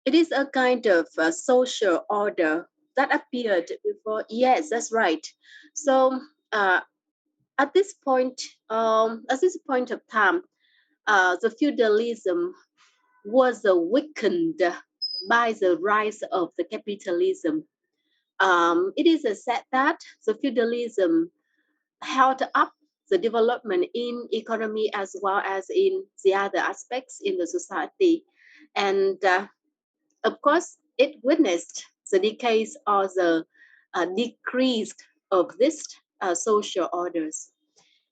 It is a kind of social order that appeared before. Yes, that's right. So uh, at this point, of time, the feudalism was weakened by the rise of the capitalism. It is said that the feudalism held up the development in economy as well as in the other aspects in the society, and of course, it witnessed the decay or the decrease of these social orders.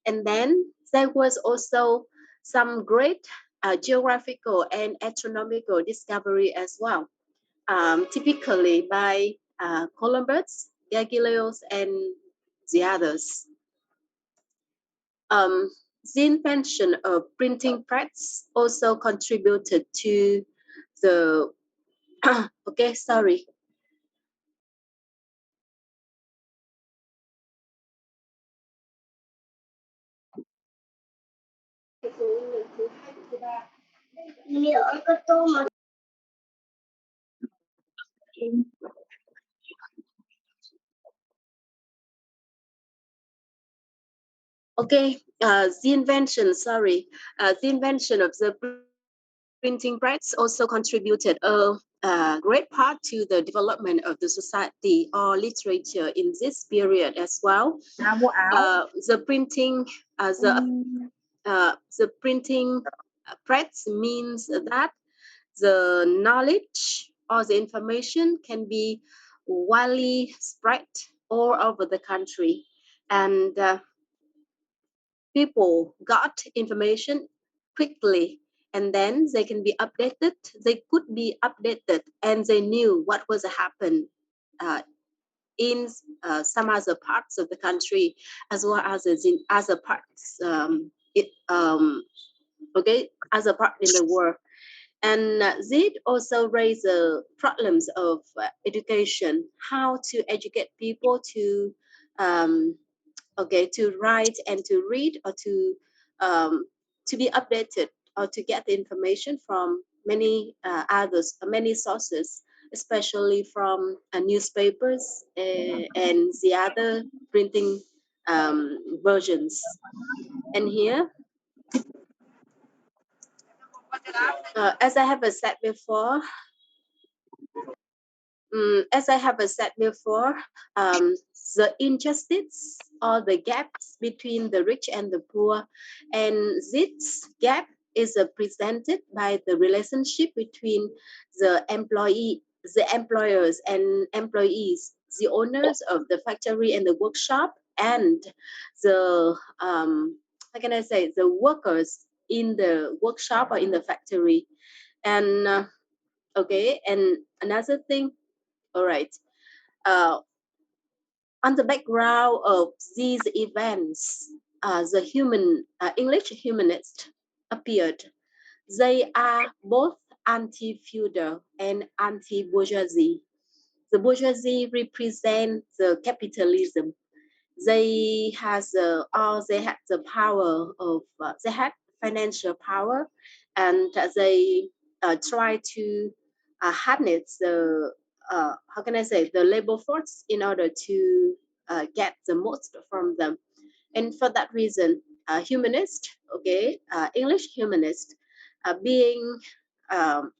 And then there was also some great geographical and astronomical discovery as well, typically by Columbus, Galileo, and the others. Um, the invention of printing press also contributed to the okay, sorry. Okay, the invention of the printing press also contributed a great part to the development of the society or literature in this period as well. Mua áo. The printing, the printing press means that the knowledge or the information can be widely spread all over the country, and people got information quickly, and then they could be updated, and they knew what was happen uh, in some other parts of the country as well as in other parts okay, other part in the world. And this also raise the problems of education, how to educate people to um, okay, to write and to read, or to be updated or to get the information from many sources, especially from newspapers and the other printing versions. And here, as I have said before, um, the injustice or the gaps between the rich and the poor, and this gap is presented by the relationship between the employers and employees, the owners of the factory and the workshop, and the how can I say, the workers in the workshop or in the factory. And okay, and another thing, all right. Uh, on the background of these events, the English humanists appeared. They are both anti-feudal and anti-bourgeoisie. The bourgeoisie represent the capitalism. They had the power of they had financial power, and they try to harness the how can I say, the labor force in order to get the most from them. And for that reason, humanist, okay, English humanist, being how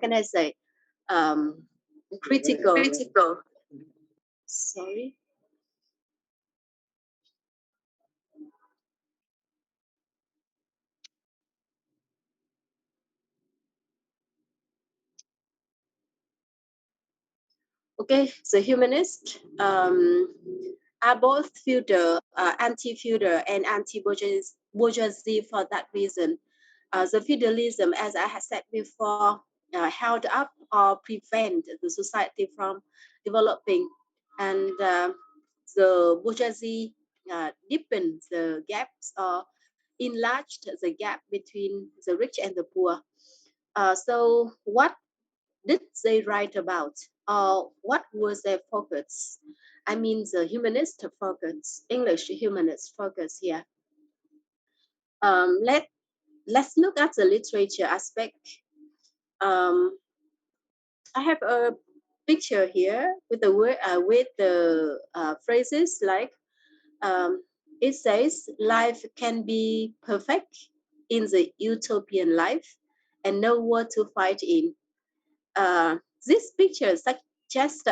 can I say, um, critical. Sorry. Okay, so humanists are both anti-feudal and anti-bourgeoisie for that reason. The feudalism, as I had said before, held up or prevent the society from developing, and the bourgeoisie deepened the gaps or enlarged the gap between the rich and the poor. So what did they write about? What was their focus? I mean, the humanist focus, English humanist focus here. Let's look at the literature aspect. Um, I have a picture here with the word with the phrases like um, it says life can be perfect in the utopian life and no war to fight in. This picture suggests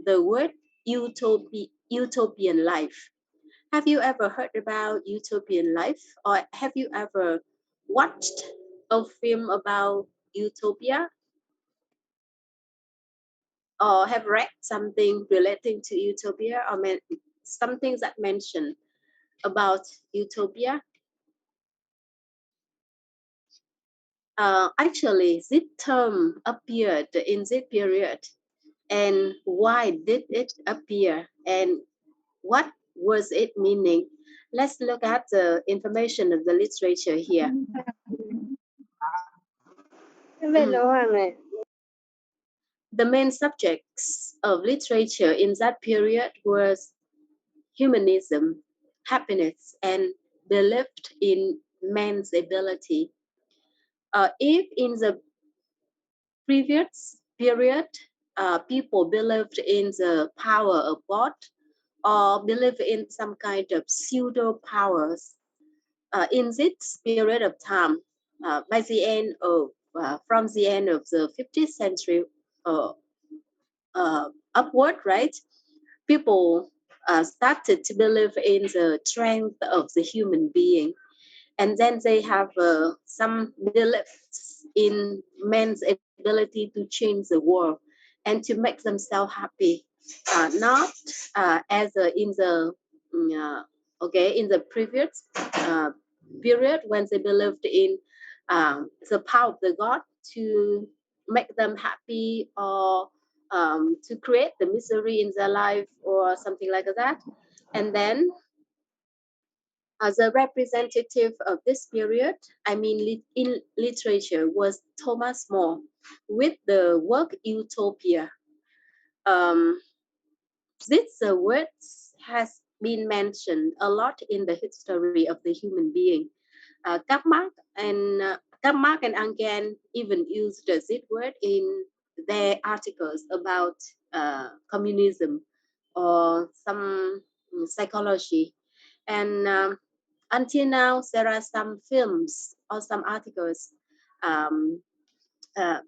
the word utopian life. Have you ever heard about utopian life, or have you ever watched a film about utopia, or have read something relating to utopia, or something that mentioned about utopia? Actually, this term appeared in this period, and why did it appear, and what was it meaning? Let's look at the information of the literature here. The main subjects of literature in that period was humanism, happiness, and belief in man's ability. If in the previous period, people believed in the power of God or believed in some kind of pseudo powers, in this period of time, by the end of from the end of the 15th century uh, upward, right? People started to believe in the strength of the human being, and then they have some beliefs in man's ability to change the world and to make themselves happy, not as in the in the previous period when they believed in the power of the god to make them happy, or to create the misery in their life or something like that. And then as a representative of this period, I mean, in literature, was Thomas More with the work Utopia. Um, this word has been mentioned a lot in the history of the human being. Karl Marx and Engels even used this word in their articles about communism or some psychology. And until now, there are some films or some articles um,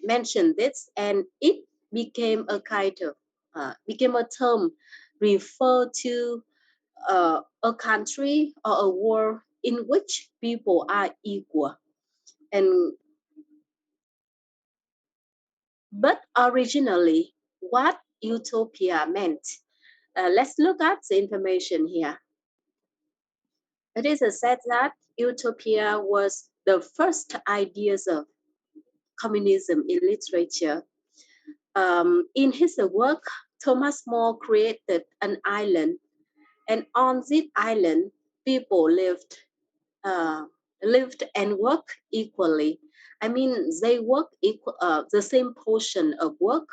mention this, and it became a kind of became a term refer to a country or a world in which people are equal. And but originally, what utopia meant? Let's look at the information here. It is said that utopia was the first ideas of communism in literature. In his work, Thomas More created an island, and on this island, people uh, lived and worked equally. I mean, they work the same portion of work,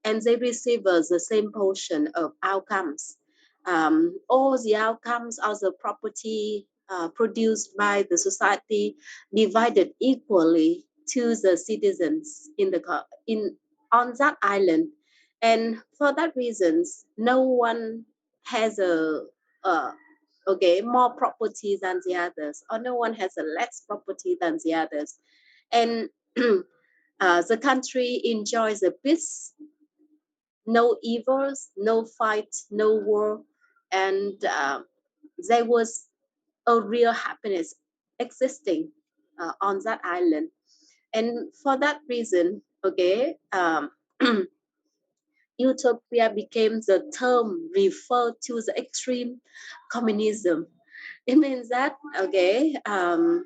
and they receive the same portion of outcomes. All the outcomes of the property produced by the society divided equally to the citizens in on that island, and for that reasons, no one has a more property than the others, or no one has a less property than the others. And the country enjoys a peace, no evils, no fight, no war, and there was a real happiness existing on that island. And for that reason, utopia became the term referred to the extreme communism. It means that mm,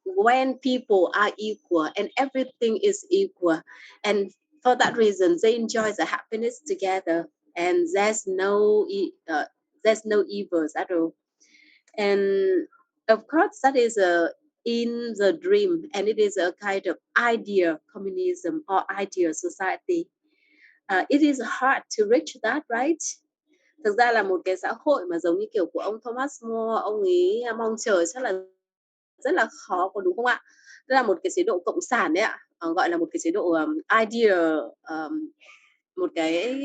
when people are equal and everything is equal, and for that reason they enjoy the happiness together, and there's no evils at all. And of course that is a in the dream, and it is a kind of ideal communism or ideal society. It is hard to reach that, right? Thực ra là một cái xã hội mà giống như kiểu của ông Thomas More, ông ấy mong chờ chắc là rất là khó, có đúng không ạ? Tức là một cái chế độ cộng sản đấy ạ, gọi là một cái chế độ idea, một cái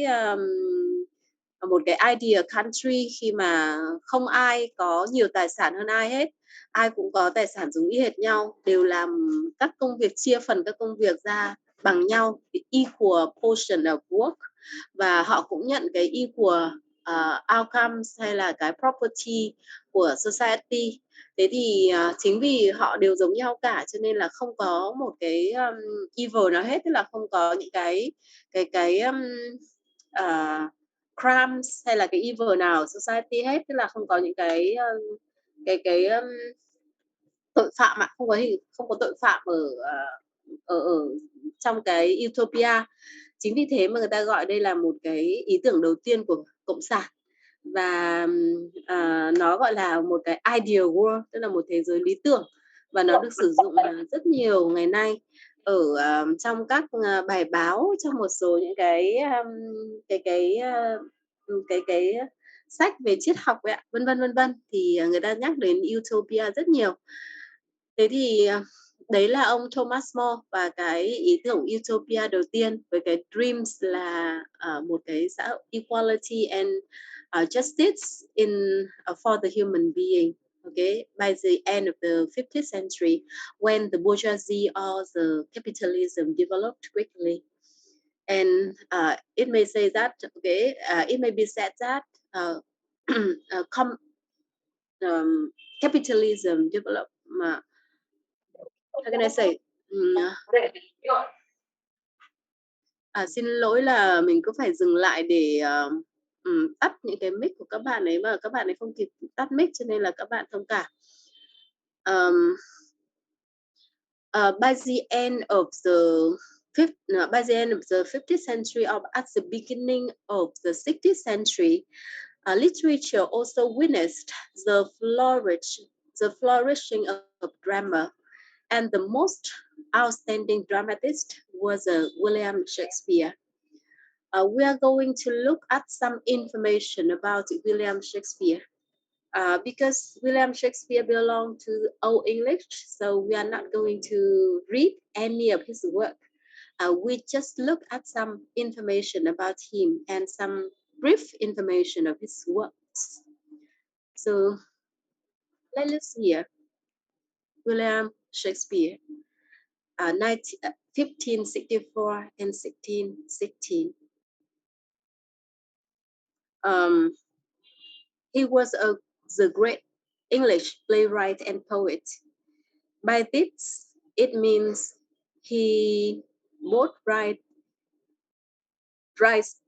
một cái idea country khi mà không ai có nhiều tài sản hơn ai hết, ai cũng có tài sản giống y hệt nhau, đều làm các công việc, chia phần các công việc ra bằng nhau, equal portion of work, và họ cũng nhận cái equal outcomes hay là cái property của society. Thế thì chính vì họ đều giống nhau cả cho nên là không có một cái evil nào hết, tức là không có những cái crimes hay là cái evil nào society hết, tức là không có những cái tội phạm ạ, không có tội phạm ở trong cái utopia. Chính vì thế mà người ta gọi đây là một cái ý tưởng đầu tiên của cộng sản, và nó gọi là một cái ideal world, tức là một thế giới lý tưởng, và nó được sử dụng rất nhiều ngày nay ở trong các bài báo, trong một số những cái sách về triết học ấy ạ, vân vân, thì người ta nhắc đến utopia rất nhiều. Thế thì đấy là ông Thomas More và cái ý tưởng utopia đầu tiên với cái dreams là một cái xã hội equality and justice for the human being. Okay, by the end of the 15th century, when the bourgeoisie or the capitalism developed quickly, and it may say that, okay, it may be said that capitalism developed. How can I say? Xin lỗi là mình cứ phải dừng lại để tắt những cái mic của các bạn ấy, mà các bạn ấy không kịp tắt mic cho nên là các bạn thông cảm. By the end of the 15th century, or at the beginning of the 16th century, literature also witnessed the flourishing of drama, and the most outstanding dramatist was William Shakespeare. We are going to look at some information about William Shakespeare. Because William Shakespeare belonged to Old English, so we are not going to read any of his work. We just look at some information about him and some brief information of his works. So let's hear William Shakespeare, 1564 and 1616. He was the great English playwright and poet. By this, it means he both writes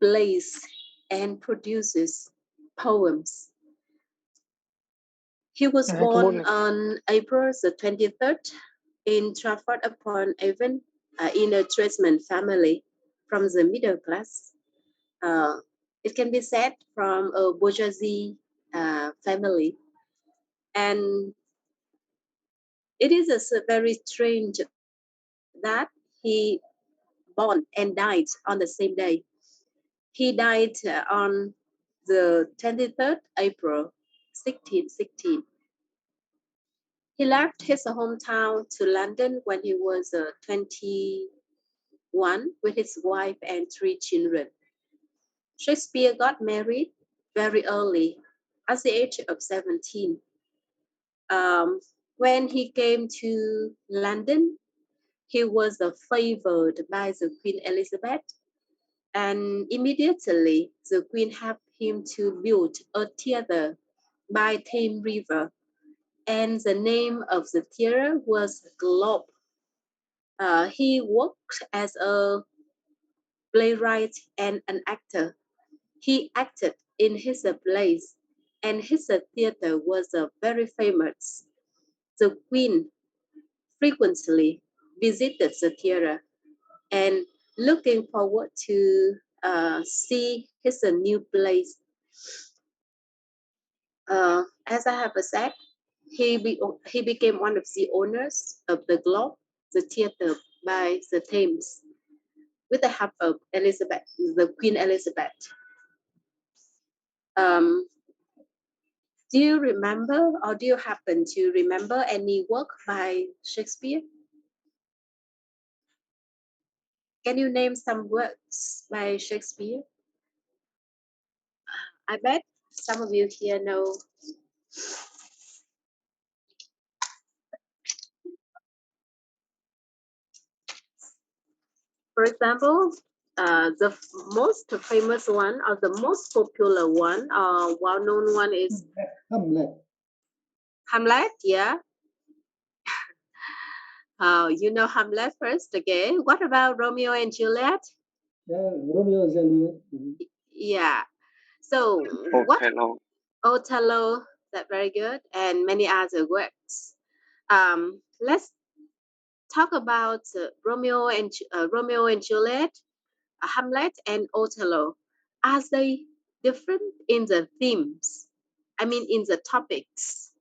plays and produces poems. He was born on April the 23rd in Trafford upon Avon, in a tradesman family from the middle class. It can be said from a bourgeoisie family. And it is very strange that he born and died on the same day. He died on the 23rd April, 1616. He left his hometown to London when he was 21 with his wife and 3 children. Shakespeare got married very early, at the age of 17. When he came to London, he was favored by the Queen Elizabeth, and immediately the Queen helped him to build a theatre by Thames River, and the name of the theatre was Globe. He worked as a playwright and an actor. He acted in his plays, and his theatre was very famous. The Queen frequently visited the theatre and looking forward to see his new plays. As I have said, he became one of the owners of the Globe, the theatre by the Thames, with the help of Elizabeth, the Queen Elizabeth. Do you remember, or do you happen to remember any work by Shakespeare? Can you name some works by Shakespeare? I bet some of you here know. For example, the most famous one or the most popular one, well-known one is Hamlet. Hamlet. Yeah. You know Hamlet first. Okay. What about Romeo and Juliet? Yeah, Romeo and Juliet. Yeah. So what? Othello. Othello. That very good, and many other works. Let's talk about Romeo and Juliet, Hamlet, and Othello. Are they different in the themes? I mean, in the topics.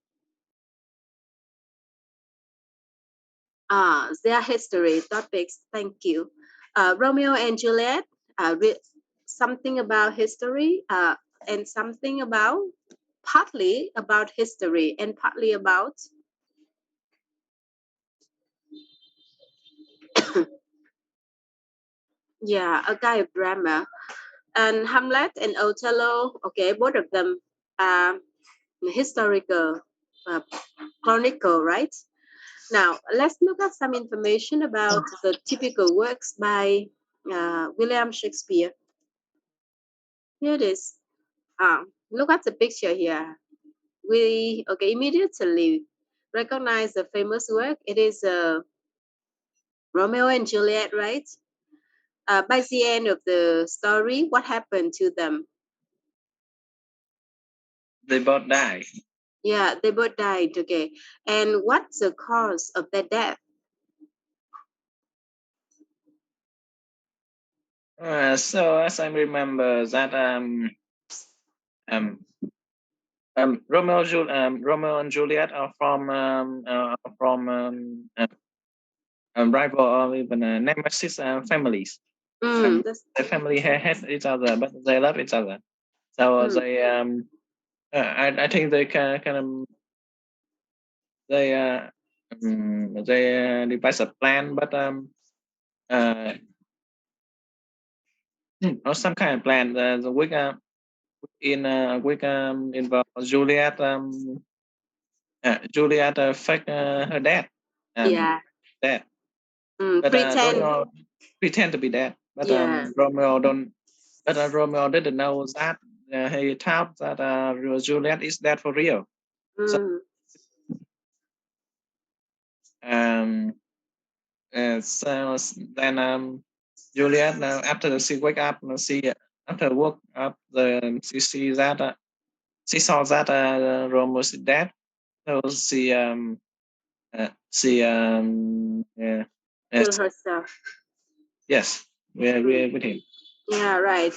Their history topics. Thank you. Romeo and Juliet. Something about history, and something about partly about history and partly about yeah, a kind of drama. And Hamlet and Othello, okay, both of them are historical uh, chronicle, right? Now let's look at some information about the typical works by William Shakespeare. Here it is. Look at the picture here. We okay immediately recognize the famous work. It is Romeo and Juliet, right? By the end of the story, what happened to them? They both die. Yeah, they both died. Okay, and what's the cause of their death? So as I remember that um Romeo and Juliet are from rival or even nemesis families. The family hate each other, but they love each other. So I think they kind of they devise a plan, but uh, or some kind of plan. The week week involve Juliet Juliet fake her dad Yeah, dead, but pretend. Romeo pretend to be dead, but Yeah. Romeo don't. But Romeo didn't know that. He thought that Juliet is dead for real. So Mm. um, so then Juliet after she wake up, she after woke up, she see that she saw that Romeo is dead. So she Kill herself. yes, we're with him. Yeah, right.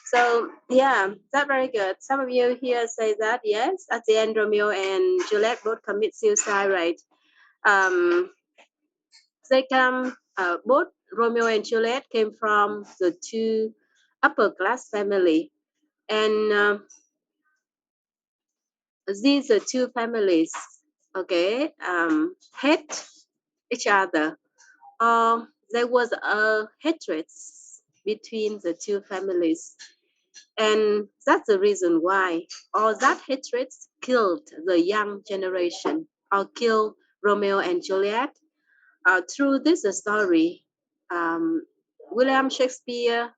So yeah, that's very good. Some of you here say that yes, at the end Romeo and Juliet both commit suicide, right? Um, they come both Romeo and Juliet came from the two upper class family, and these are two families, okay, hate each other. There was a hatred between the two families, and that's the reason why all that hatred killed the young generation or killed Romeo and Juliet. Through this story, um, William Shakespeare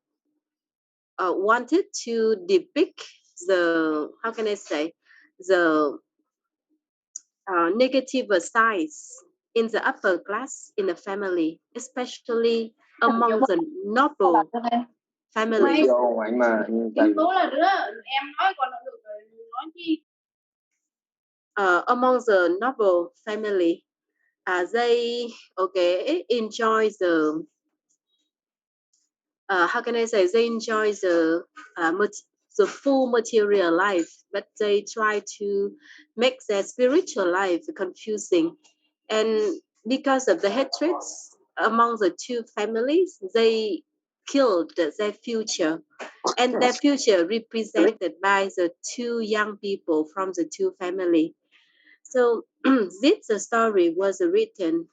wanted to depict the, how can I say, the negative sides in the upper class in the family, especially among the noble family. Among the noble family, they okay enjoy the how can I say, they enjoy the full material life, but they try to make their spiritual life confusing. And because of the hatreds among the two families, they killed their future, and their future represented by the two young people from the two family. So this story was written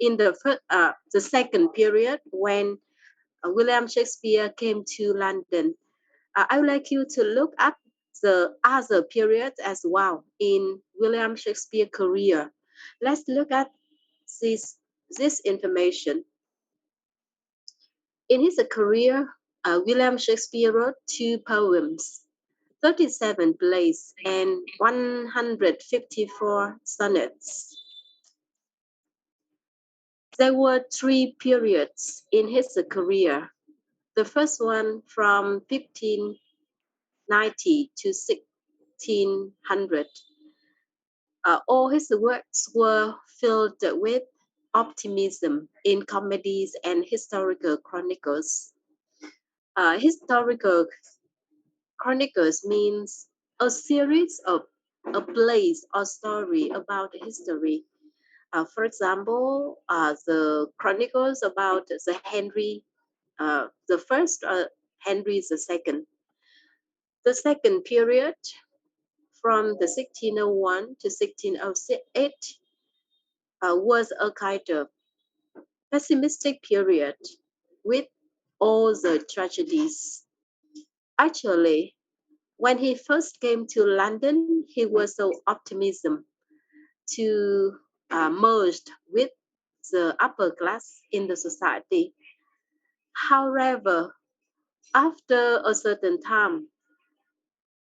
in the second period when William Shakespeare came to London. I would like you to look at the other periods as well in William Shakespeare career. Let's look at this information. In his career, William Shakespeare wrote 2 poems, 37 plays, and 154 sonnets. There were 3 periods in his career. The first one from 1590 to 1600. All his works were filled with optimism in comedies and historical chronicles. Historical chronicles means a series of a plays or story about history. For example, the chronicles about the Henry, the first Henry II. The second period from the 1601 to 1608 was a kind of pessimistic period with all the tragedies. Actually, when he first came to London, he was so optimism to merge with the upper class in the society. However, after a certain time,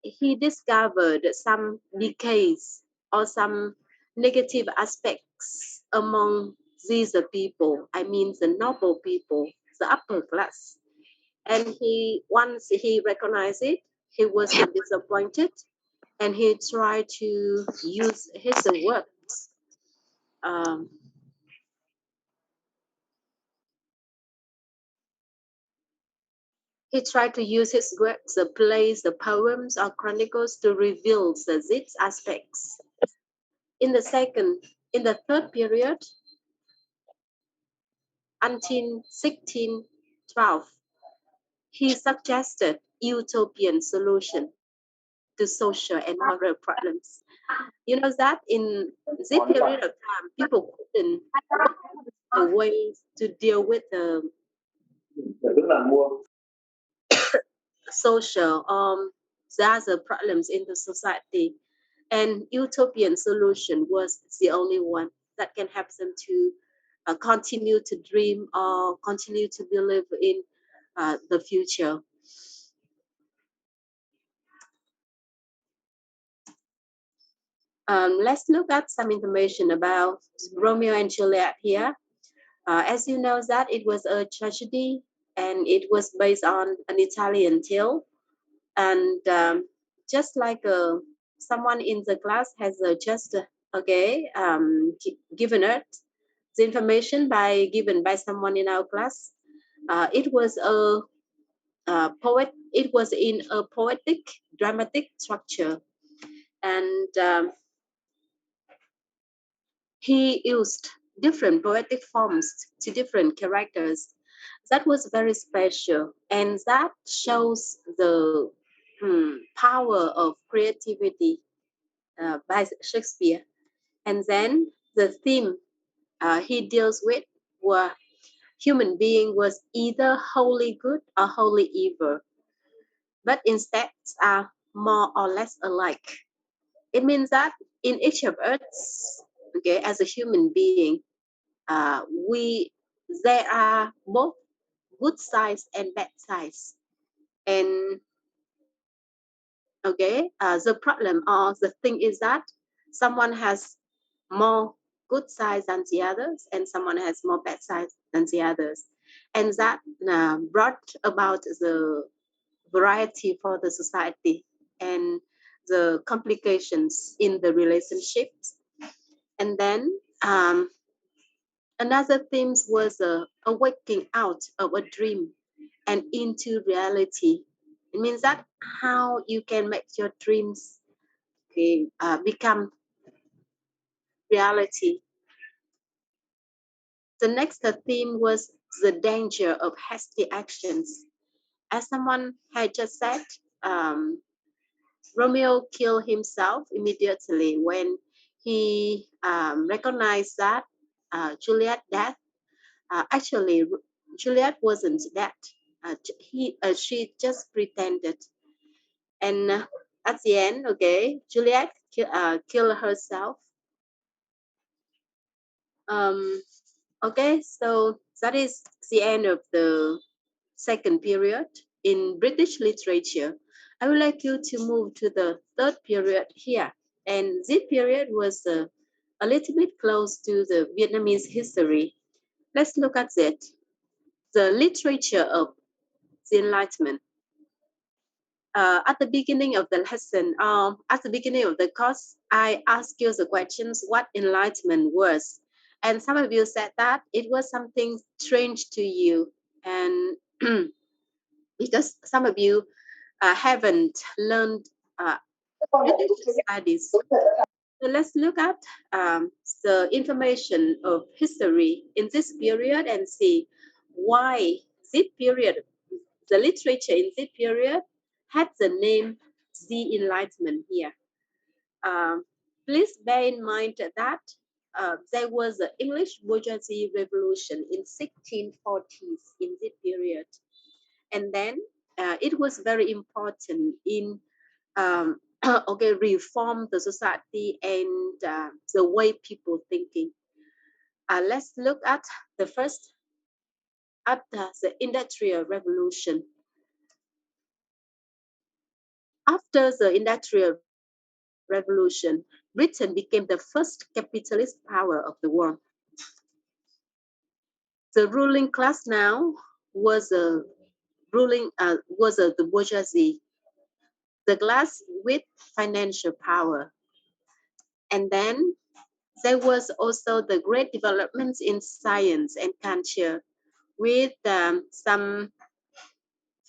he discovered some decays or some negative aspects among these people. I mean, the noble people, the upper class. And once he recognized it, he was disappointed, and he tried to use his works. He tried to use his works, the plays, the poems, or chronicles to reveal these aspects. In the third period, until 1612, he suggested utopian solution to social and moral problems. You know that in this period of time, people couldn't find a way to deal with the social the other problems in the society, and utopian solution was the only one that can help them to continue to dream or continue to believe in the future. Let's look at some information about Romeo and Juliet here. As you know that it was a tragedy and it was based on an Italian tale. And just like someone in the class has just given us the information given by someone in our class. It was a poet. It was in a poetic, dramatic structure, and he used different poetic forms to different characters. That was very special, and that shows the power of creativity by Shakespeare. And then the theme he deals with were human being was either wholly good or wholly evil, but instead are more or less alike. It means that in each of us, okay, as a human being, we there are both good sides and bad sides, and okay, the problem or the thing is that someone has more good sides than the others, and someone has more bad sides than the others, and that brought about the variety for the society and the complications in the relationships. And then another theme was a waking out of a dream and into reality. It means that how you can make your dreams become reality. The next theme was the danger of hasty actions. As someone had just said, Romeo killed himself immediately when he recognized that Juliet death. Actually, Juliet wasn't dead. She just pretended. And at the end, okay, Juliet killed herself. Okay, so that is the end of the second period in British literature. I would like you to move to the third period here. And this period was a little bit close to the Vietnamese history. Let's look at it. The literature of the Enlightenment. At the beginning of the lesson, at the beginning of the course, I asked you the questions what enlightenment was. And some of you said that it was something strange to you. And because some of you haven't learned British studies. So let's look at the information of history in this period and see why this period, the literature in this period had the name the Enlightenment here. Please bear in mind that there was an English bourgeoisie revolution in 1640s in this period. And then it was very important in okay, reform the society and the way people thinking. Let's look at the first, after the Industrial Revolution. After the Industrial Revolution, Britain became the first capitalist power of the world. The ruling class now was the bourgeoisie, the class with financial power. And then there was also the great developments in science and culture with some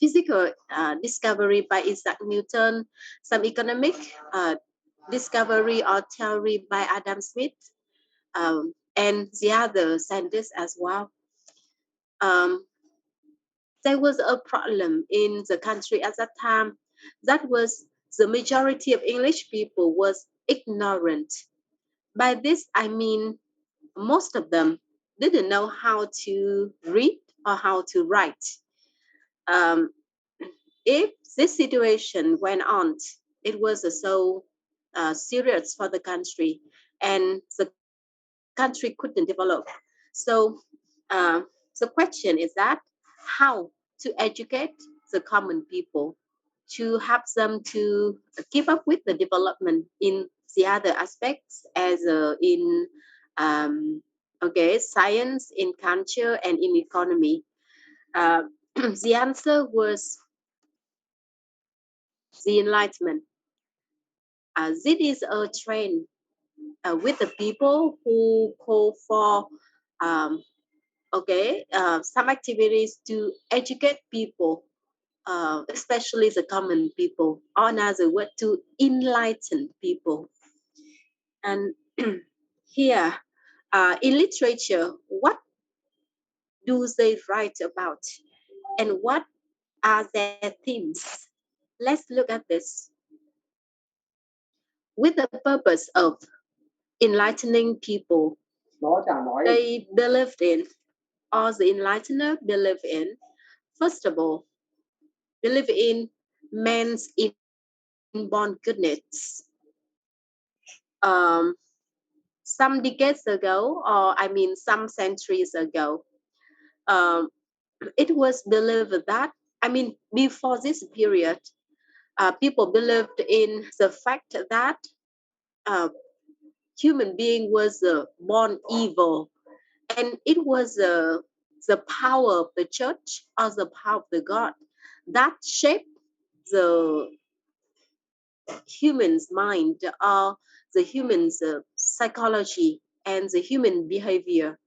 physical discovery by Isaac Newton, some economic discovery or theory by Adam Smith, and the other scientists as well. There was a problem in the country at that time. That was the majority of English people was ignorant. By this, I mean most of them didn't know how to read or how to write. If this situation went on, it was so serious for the country, and the country couldn't develop. So the question is that how to educate the common people to help them to keep up with the development in the other aspects as in science, in culture, and in economy. The answer was the Enlightenment. This is a trend with the people who call for some activities to educate people, especially the common people, or another word, to enlighten people. And here, in literature, what do they write about, and what are their themes? Let's look at this. With the purpose of enlightening people, they believed in, or the enlightener believed in, first of all, believe in man's inborn goodness. Some decades ago, or I mean some centuries ago, it was believed that, I mean, before this period, people believed in the fact that human being was born evil, and it was the power of the church or the power of the God that shaped the human's mind or the human's psychology and the human behavior.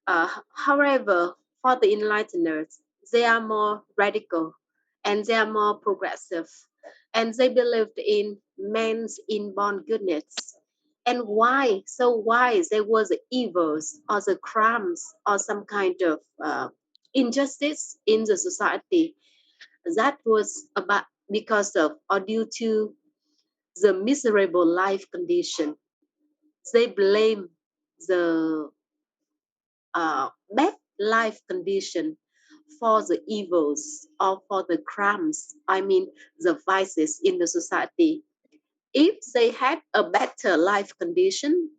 However, for the enlighteners, they are more radical and they are more progressive, and they believed in man's inborn goodness. And why? So why there was evils or the crimes or some kind of injustice in the society? That was about because of or due to the miserable life condition. They blame the bad life condition for the evils or for the crimes, I mean the vices in the society. If they had a better life condition,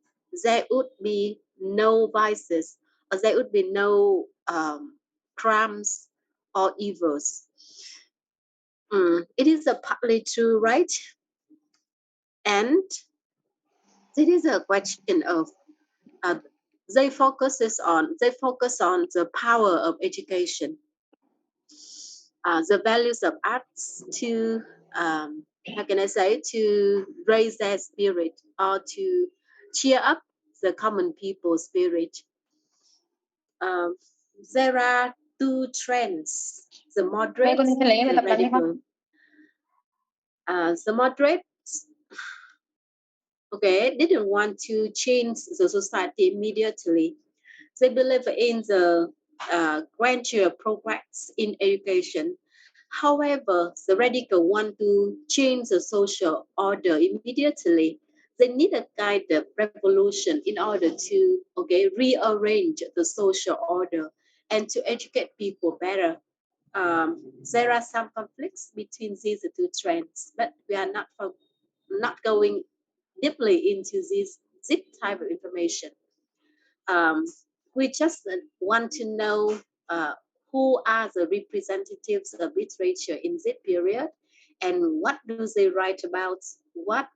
there would be no vices, or there would be no crimes or evils. It is a partly true, right? And it is a question of uh, they focus on the power of education, the values of arts to how can I say, to raise their spirit or to cheer up the common people spirit. Um, there are two trends: the Mấy moderate, con đi lấy về the tập đánh đi con. radical. The moderate, okay, didn't want to change the society immediately. They believe in the gradual progress in education. However, the radical want to change the social order immediately. They need a kind of revolution in order to, okay, rearrange the social order and to educate people better. There are some conflicts between these two trends, but we are not going deeply into this type of information. Um, we just want to know who are the representatives of literature in this period and what do they write about, what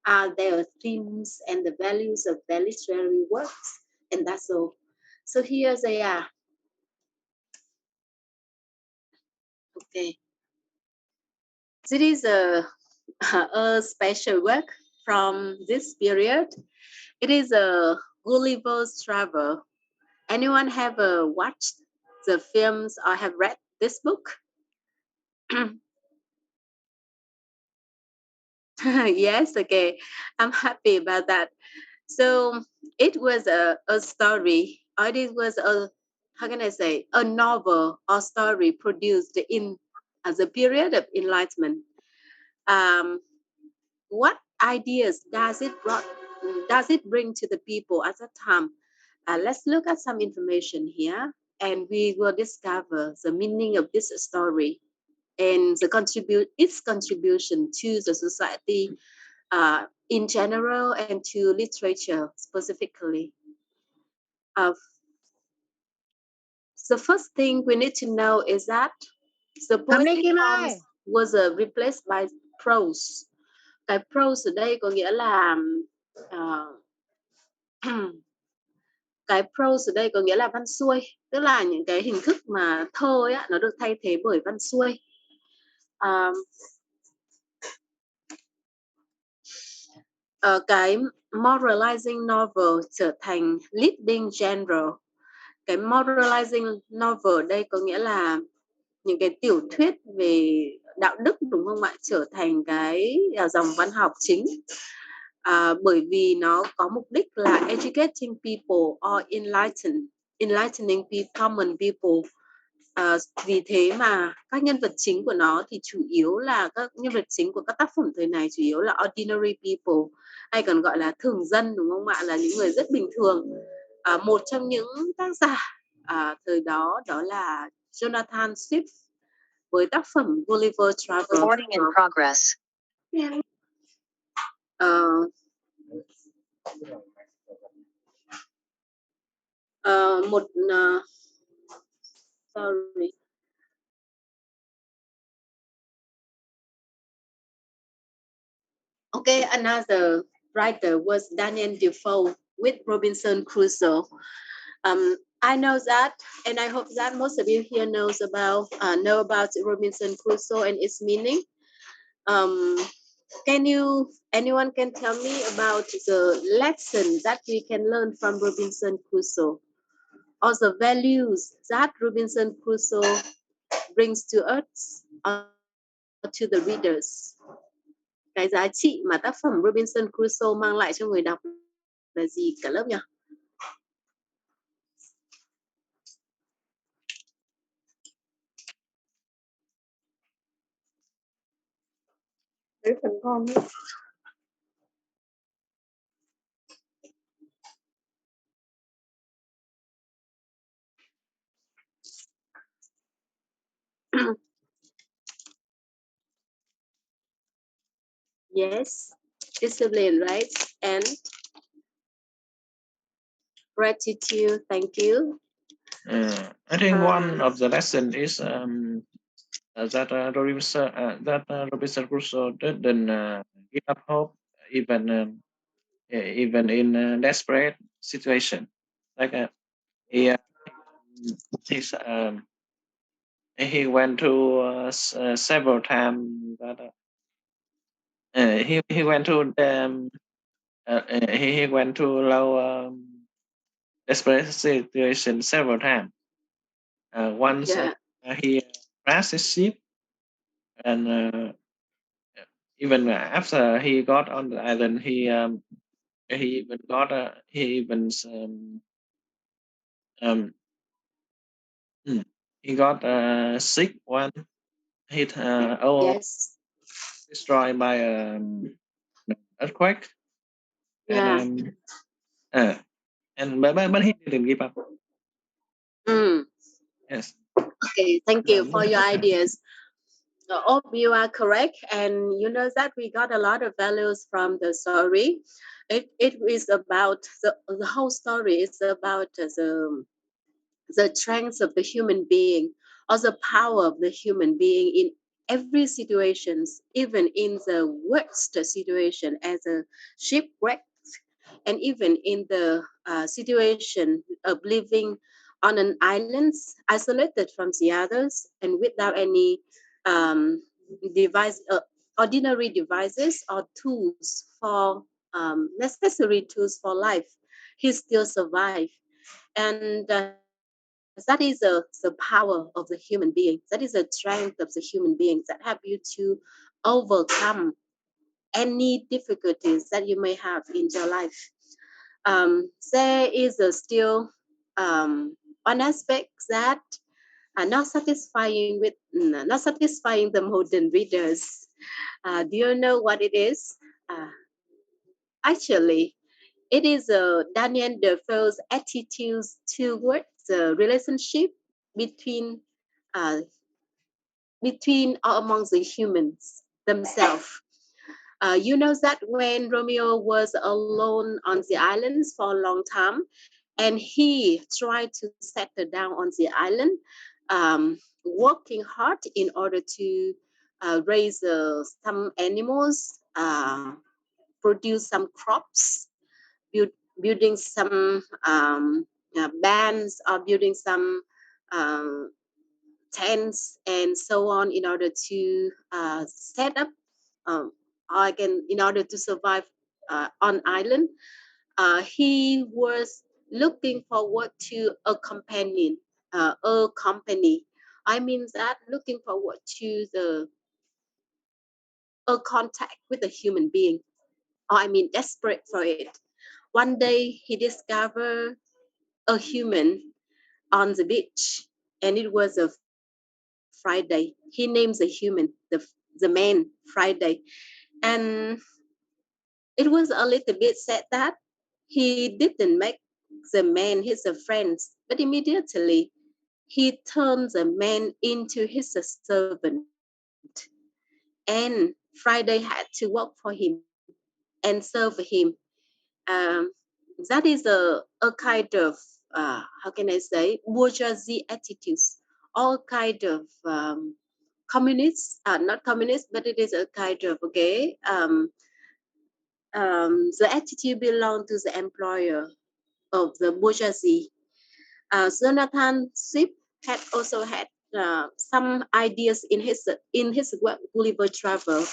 are their themes and the values of their literary works, and that's all. So here they are. Okay, this is a special work from this period. It is a Gulliver's Travel. Anyone have watched the films or have read this book? Yes, okay. I'm happy about that. So it was a story, or it was a, how can I say, a novel or story produced in the period of Enlightenment. Um, what ideas does it bring to the people at that time? Let's look at some information here, and we will discover the meaning of this story and its contribution to the society in general and to literature specifically. Uh, the first thing we need to know is that the Cầm đi poetic Kim forms ơi. was replaced by prose. Cái prose ở đây có nghĩa là uh, cái prose ở đây có nghĩa là văn xuôi, tức là những cái hình thức mà thơ ấy, nó được thay thế bởi văn xuôi. Cái moralizing novel trở thành leading genre. Cái moralizing novel đây có nghĩa là những cái tiểu thuyết về đạo đức, đúng không ạ, trở thành cái dòng văn học chính, bởi vì nó có mục đích là educating people or enlightening common people. Vì thế mà các nhân vật chính của nó thì chủ yếu là các nhân vật chính của các tác phẩm thời này chủ yếu là ordinary people, hay còn gọi là thường dân, đúng không ạ, là những người rất bình thường. Một trong những tác giả thời đó đó là Jonathan Swift với tác phẩm Gulliver's Travel. Recording in progress. Sorry. Okay, another writer was Daniel Defoe with Robinson Crusoe. I know that, and I hope that most of you here know about Robinson Crusoe and its meaning. Anyone can tell me about the lesson that we can learn from Robinson Crusoe, or the values that Robinson Crusoe brings to us or to the readers? Cái giá trị mà tác phẩm Robinson Crusoe mang lại cho người đọc là gì cả lớp nhỉ? Đấy phần con ấy. Yes, discipline, right? And gratitude. Thank you. I think one Um, of the lesson is that Robinson Crusoe didn't give up hope even even in desperate situation. Like he he's, he went to several times that he went to he went to low desperate situation several times. Once yeah, he crashed his ship, and even after he got on the island, he even got he even um, hmm, he got sick one hit yes, destroyed by earthquake, and yeah. uh, but he didn't give up. Mm. Yes. Okay, thank you for your ideas. All of you are correct, and you know that we got a lot of values from the story. It is about the whole story is about the strength of the human being or the power of the human being in every situations, even in the worst situation as a shipwreck, and even in the situation of living on an island isolated from the others and without any um, device ordinary devices or tools for necessary tools for life. He still survived, and that is the power of the human being. That is the strength of the human beings that help you to overcome any difficulties that you may have in your life. There is still one aspect that are not satisfying the modern readers. Do you know what it is? Uh, Actually, it is Daniel Defoe's attitudes towards the relationship between uh, between or among the humans themselves. You know that when Romeo was alone on the islands for a long time, and he tried to settle down on the island, working hard in order to raise some animals, produce some crops, build, building some bands, or building some um, tents and so on in order to set up um, or again in order to survive on island. He was looking forward to a companion, a company. I mean that looking forward to the a contact with a human being, or I mean desperate for it. One day he discovered a human on the beach, and it was a Friday. He names the human the man Friday, and it was a little bit sad that he didn't make the man his friend, but immediately he turned the man into his servant. And Friday had to work for him and serve him. Um, that is a kind of how can I say bourgeoisie attitudes, all kind of communists, not communist, but it is a kind of okay. The attitude belong to the employer of the bourgeoisie. Jonathan Swift had also had some ideas in his work Gulliver Travel.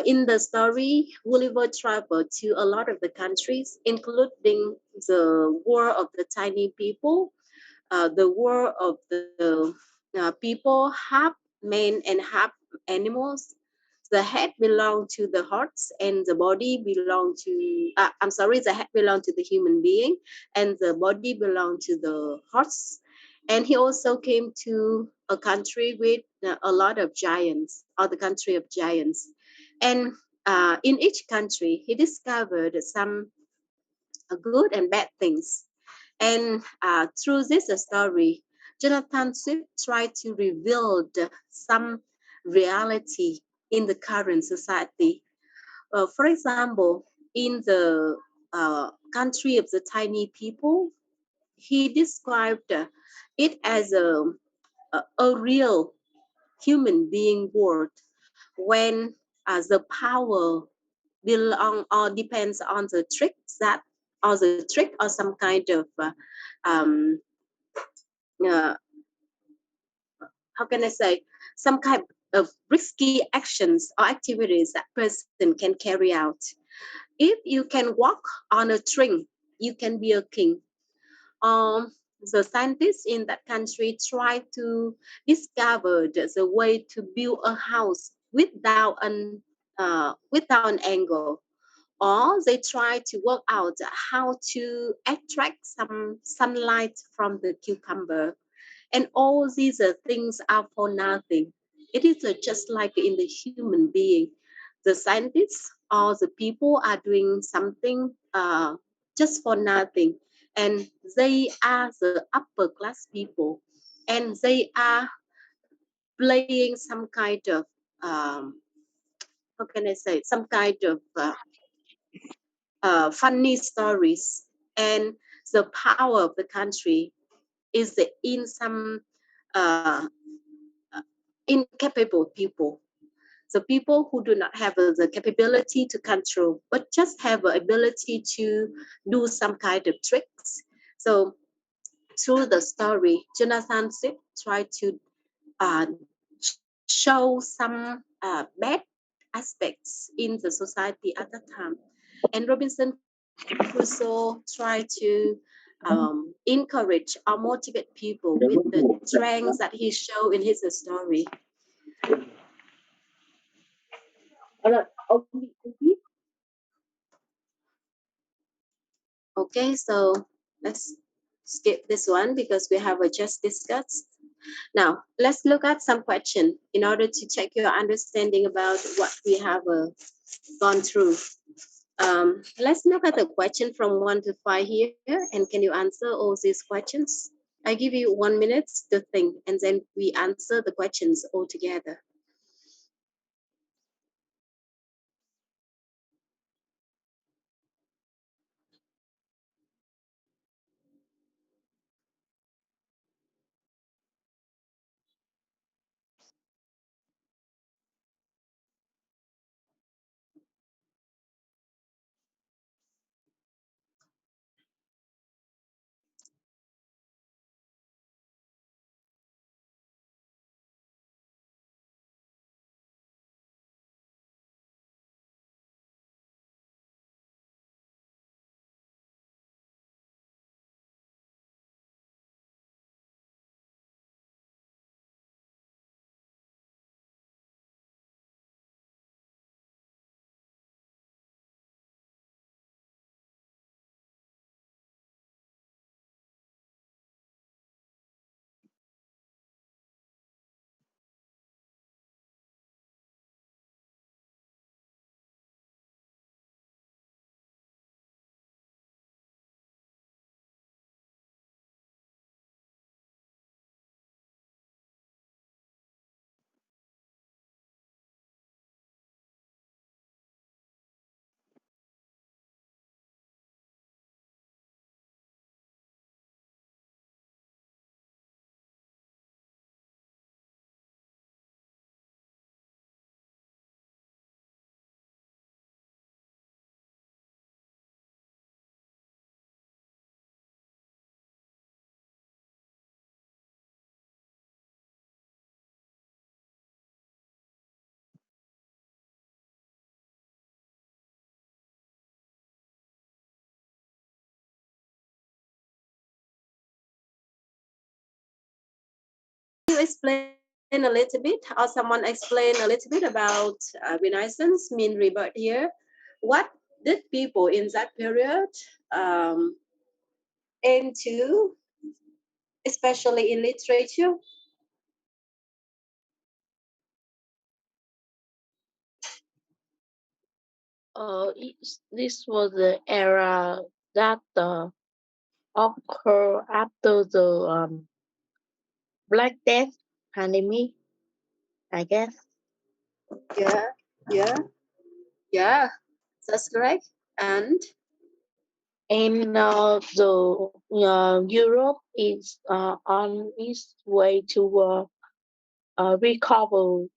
In the story, Gulliver traveled to a lot of the countries, including the world of the tiny people, the world of the people, half men and half animals. The head belonged to the horse, and the body belonged to. I'm sorry, the head belonged to the human being, and the body belonged to the horse. And he also came to a country with a lot of giants, or the country of giants. And in each country, he discovered some good and bad things. And through this story, Jonathan Swift tried to reveal some reality in the current society. For example, in the country of the tiny people, he described it as a real human being world when the power belong or depends on the tricks that or the trick or some kind of um, uh, how can I say, some kind of risky actions or activities that person can carry out. If you can walk on a string, you can be a king. um, the scientists in that country try to discover the way to build a house without an angle, or they try to work out how to extract some sunlight from the cucumber. And all these things are for nothing. It is just like in the human being. The scientists or the people are doing something just for nothing. And they are the upper class people. And they are playing some kind of, how can I say, some kind of funny stories. And the power of the country is in some uh, incapable people, the people who do not have the capability to control, but just have the ability to do some kind of tricks. So through the story, Jonathan Swift tried to uh, show some bad aspects in the society at that time. And Robinson Crusoe tried to encourage or motivate people with the strengths that he showed in his story. Okay, so let's skip this one because we have just discussed. Now, let's look at some question in order to check your understanding about what we have gone through. Let's look at the question from 1 to 5 here, and can you answer all these questions? I give you 1 minute to think, and then we answer the questions all together. You explain a little bit, or someone explain a little bit about Renaissance, mean rebirth here? What did people in that period um, into, especially in literature? This was the era that occurred after the Black Death pandemic, I guess. Yeah, yeah. Yeah, that's correct. And And Europe is on its way to recover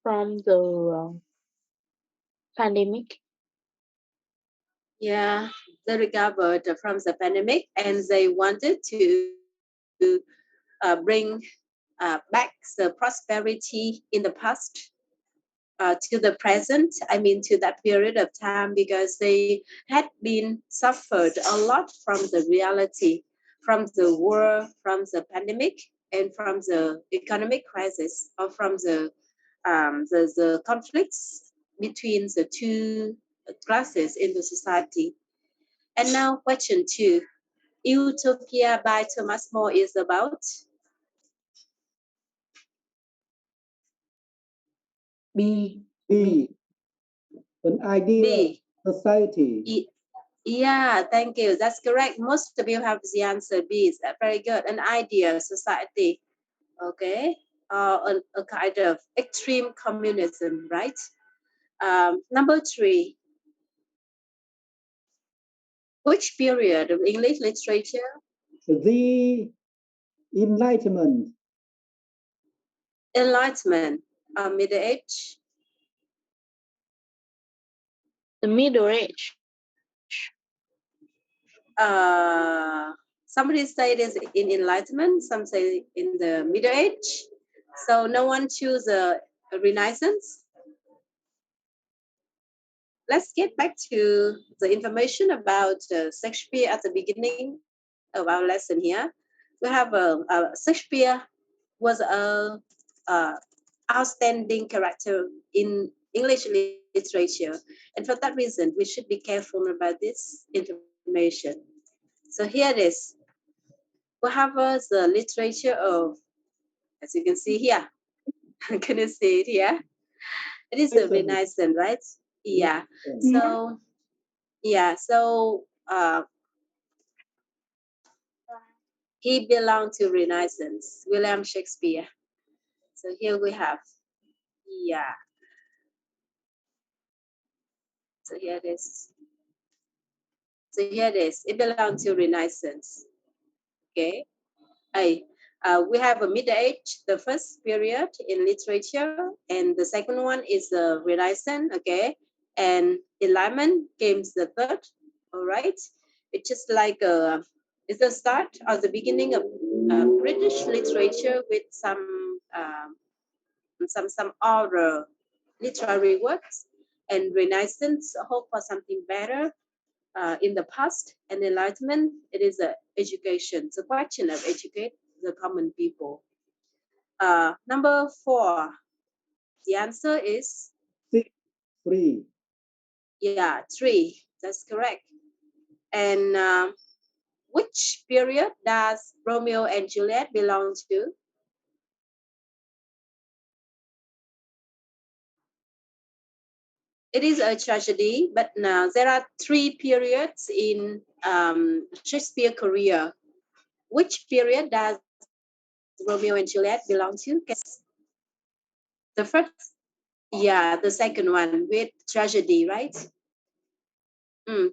from the pandemic. yeah, they recovered from the pandemic and they wanted to bring back the prosperity in the past to the present, I mean, to that period of time, because they had been suffered a lot from the reality, from the war, from the pandemic, and from the economic crisis, or from the conflicts between the two classes in the society. And now, question two. Utopia by Thomas More is about B. An ideal B. society. Yeah, thank you. That's correct. Most of you have the answer B. Is very good. An ideal society. Okay. A kind of extreme communism, right? Number three. Which period of English literature? The Enlightenment. Enlightenment. Middle age. The Middle Age. Somebody say it is in Enlightenment. Some say in the Middle Age. So no one choose a Renaissance. Let's get back to the information about Shakespeare at the beginning of our lesson here. We have Shakespeare was a outstanding character in English literature, and for that reason, we should be careful about this information. So here it is. We have the literature of, as you can see here. Can you see it here? It is the Renaissance, right? Yeah. So yeah. So he belonged to Renaissance, William Shakespeare. So here we have, yeah. So here it is. So here it is. It belonged to Renaissance. Okay. We have a Middle Age, the first period in literature, and the second one is the Renaissance. Okay, and Enlightenment came the third. All right. It's just like it's the start or the beginning of British literature with some other literary works, and Renaissance hope for something better in the past, and Enlightenment it is education. It's a question of educate the common people. Number four, the answer is 3. yeah, three. That's correct. And which period does Romeo and Juliet belong to? It is a tragedy, but now there are three periods in Shakespeare career. Which period does Romeo and Juliet belong to? The first, yeah, the second one with tragedy, right?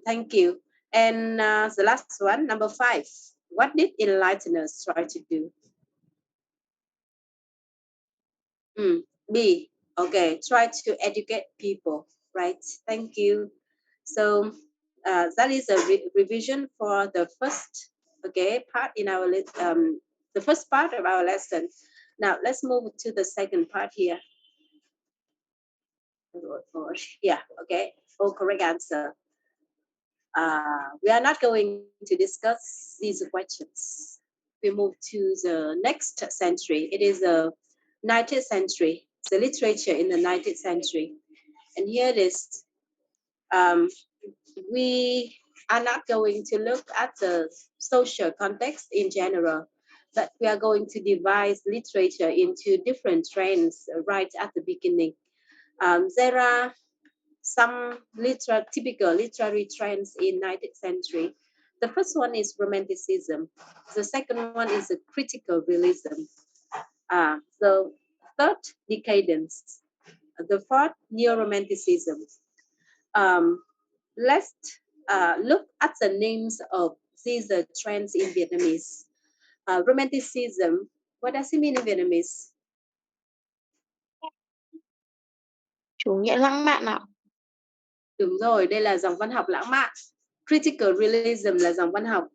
Thank you. And the last one, number five. What did enlighteners try to do? B. Okay, try to educate people, right? Thank you. So that is a revision for the first, okay, part in our the first part of our lesson. Now let's move to the second part here. Yeah, okay. Oh, correct answer. We are not going to discuss these questions. We move to the next century. It is the 19th century, the literature in the 19th century. And here it is. We are not going to look at the social context in general, but we are going to divide literature into different trends right at the beginning. There are some typical literary trends in 19th century. The first one is romanticism. The second one is a critical realism. The third, decadence. The fourth, neo-romanticism. Let's look at the names of these trends in Vietnamese. Romanticism, what does it mean in Vietnamese? Chủ nghĩa lãng mạn ạ. Đúng rồi, đây là dòng văn học lãng mạn. Critical realism là dòng văn học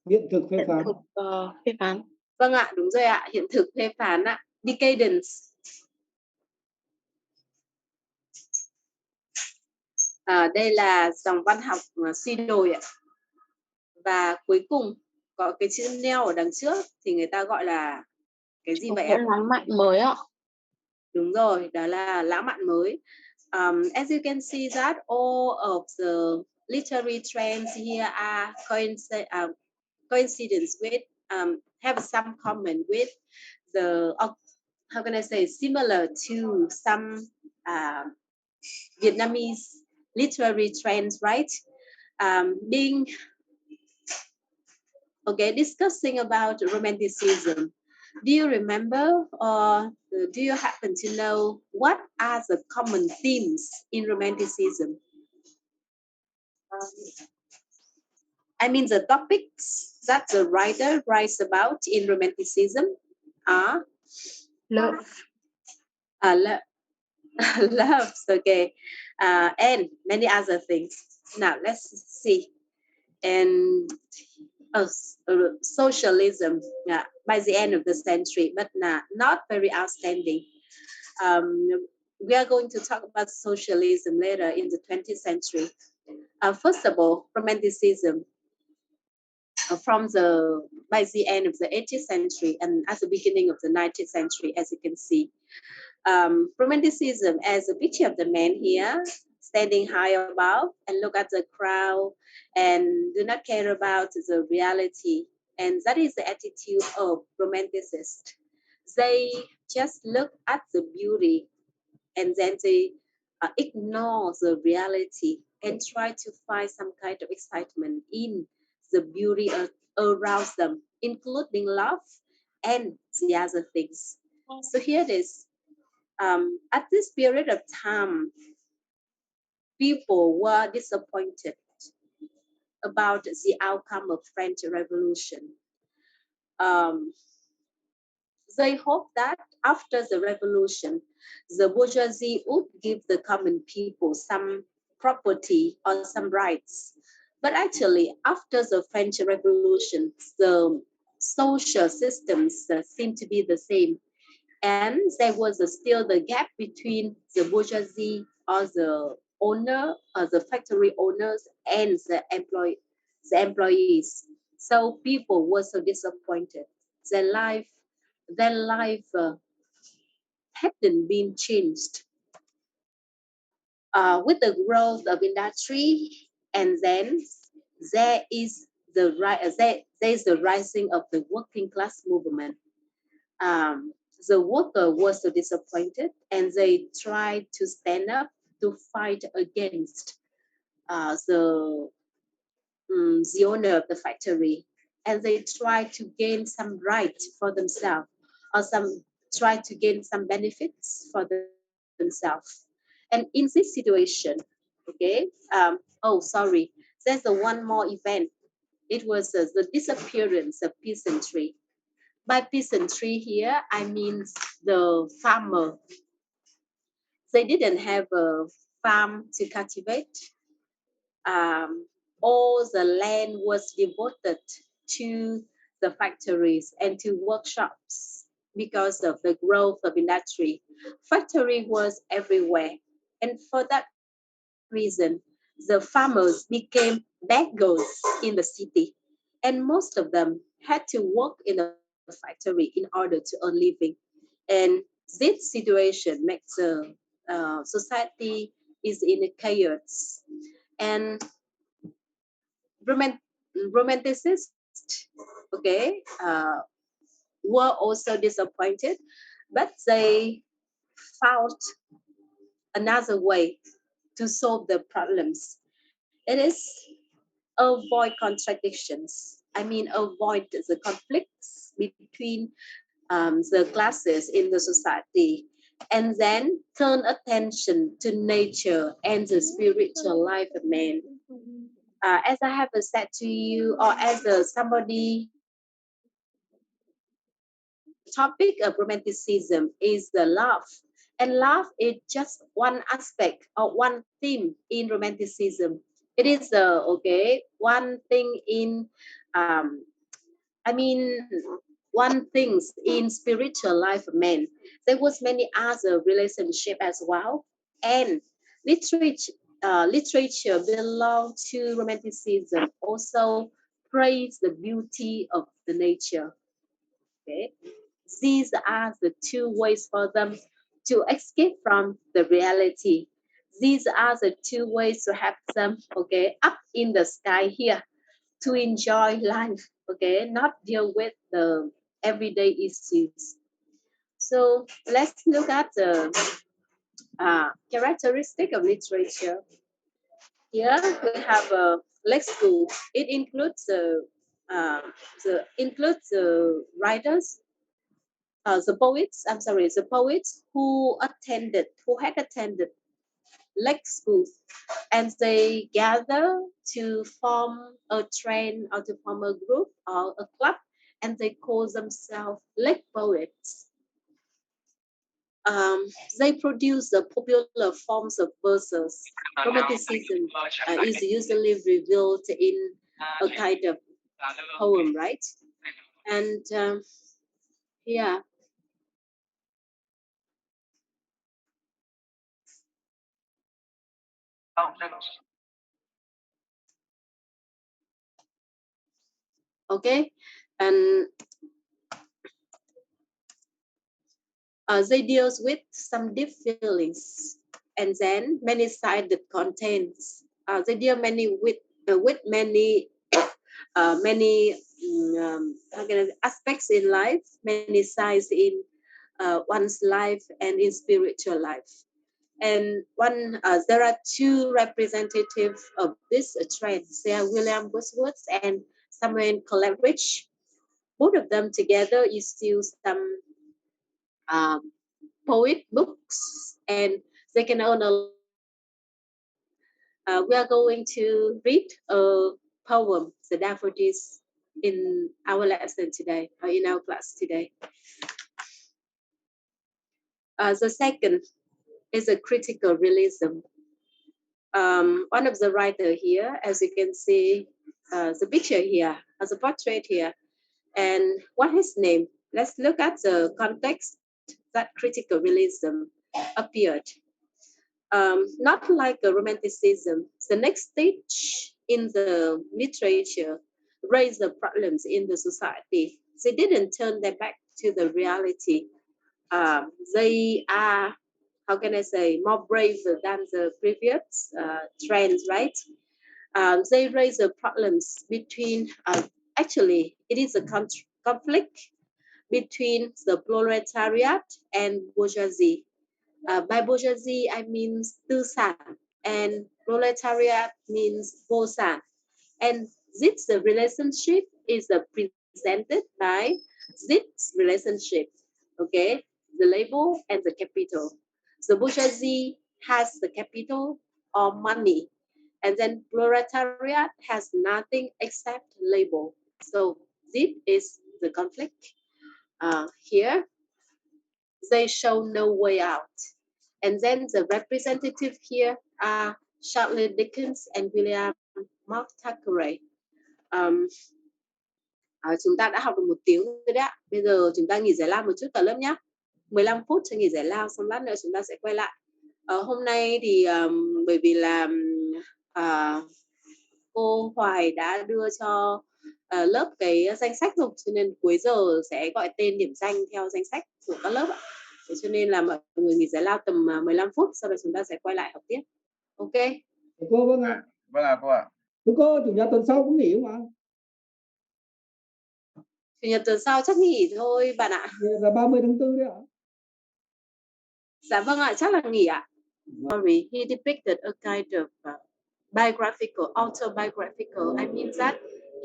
hiện thực phê Hiện phán. thực phê phán. vâng ạ, đúng rồi ạ, hiện thực phê phán ạ. Decadence. Đây là dòng văn học suy đồi ạ. Và cuối cùng có cái chữ neo ở đằng trước thì người ta gọi là cái gì vậy ạ? Lãng mạn mới ạ. Đúng rồi, đó là lãng mạn mới. As you can see that all of the literary trends here are coincidence with have some common with the how can I say similar to some Vietnamese literary trends, right? Being okay, discussing about romanticism. Do you remember or do you happen to know what are the common themes in romanticism? I mean, the topics that the writer writes about in romanticism are Love. Loves, okay, and many other things. Now let's see. And socialism by the end of the century, but not very outstanding. We are going to talk about socialism later in the 20th century. First of all, romanticism by the end of the 18th century and at the beginning of the 19th century, as you can see. Romanticism as a picture of the man here, standing high above and look at the crowd and do not care about the reality. And that is the attitude of romanticists. They just look at the beauty and then they ignore the reality and try to find some kind of excitement in the beauty around them, including love and the other things. So here it is. At this period of time, people were disappointed about the outcome of French Revolution. They hoped that after the revolution, the bourgeoisie would give the common people some property or some rights. But actually, after the French Revolution, the social systems seem to be the same. And there was still the gap between the bourgeoisie or the owner or the factory owners and the employees. So people were so disappointed. Their life hadn't been changed. With the growth of industry, and then there is the rising of the working class movement. The worker was so disappointed, and they tried to stand up to fight against the owner of the factory, and they tried to gain some rights for themselves, or try to gain some benefits for themselves. And in this situation, okay, there's one more event. It was the disappearance of peasantry. By peasantry here, I mean the farmer. They didn't have a farm to cultivate. All the land was devoted to the factories and to workshops because of the growth of industry. Factory was everywhere. And for that reason, the farmers became beggars in the city. And most of them had to work in the factory in order to earn living. And this situation makes the society is in a chaos. And romanticists, okay, were also disappointed, but they found another way to solve the problems. It is avoid contradictions. I mean, avoid the conflicts between the classes in the society. and then turn attention to nature and the spiritual life of man. As I have said to you, or as somebody, topic of romanticism is the love, and love is just one aspect or one theme in romanticism. It is one thing in I mean one things in spiritual life of man. There was many other relationship as well, and literature belong to romanticism also praise the beauty of the nature. Okay, these are the two ways for them to escape from the reality. These are the two ways to have them, up in the sky here to enjoy life, not deal with the everyday issues. So let's look at the characteristic of literature. Here we have a lexical. It includes the writers, the poets who had attended lake schools, and they gather to form a train or to form a group or a club, and they call themselves lake poets. They produce the popular forms of verses. Romanticism is usually revealed in a kind of poem, right? And yeah, okay, and they deals with some deep feelings, and then many sided contents. They deal with many aspects in life, many sides in one's life and in spiritual life. And there are two representatives of this trend. They are William Wordsworth and Samuel Coleridge. Both of them together issue some um, poet books, and they can own we are going to read a poem, the daffodils, in our lesson today, or in our class today. The second is a critical realism. One of the writer here, as you can see, the picture here, as a portrait here, and what his name. Let's look at the context that critical realism appeared. Not like a romanticism. The next stage in the literature raised the problems in the society. They didn't turn their back to the reality. They are, how can I say, more brave than the previous trends, right? They raise the problems between, actually, it is a conflict between the proletariat and bourgeoisie. By bourgeoisie, I mean tư sản, and proletariat means vô sản. And this relationship is presented by this relationship, okay? The labor and the capital. The bourgeoisie has the capital or money, and then proletariat has nothing except labor. So this is the conflict. Here, they show no way out. And then the representative here are Charles Dickens and William Mark Thackeray. Chúng ta đã học được 1 tiếng rồi đấy ạ. Bây giờ chúng ta nghỉ giải lao một chút cả lớp nhé. 15 phút cho nghỉ giải lao, xong lát nữa chúng ta sẽ quay lại. Hôm nay thì bởi vì là cô Hoài đã đưa cho lớp cái danh sách rồi, cho nên cuối giờ sẽ gọi tên điểm danh theo danh sách của các lớp ạ. Thế cho nên là mọi người nghỉ giải lao tầm 15 phút, sau đó chúng ta sẽ quay lại học tiếp. Ok. Cô vâng ạ. Vâng ạ cô ạ. Thưa cô, chủ nhật tuần sau cũng nghỉ không ạ? Chủ nhật tuần sau chắc nghỉ thôi bạn ạ. Là 30 tháng 4 đấy ạ. Dạ vâng ạ, chắc là nghỉ ạ. Sorry, he depicted a kind of biographical, autobiographical. I mean that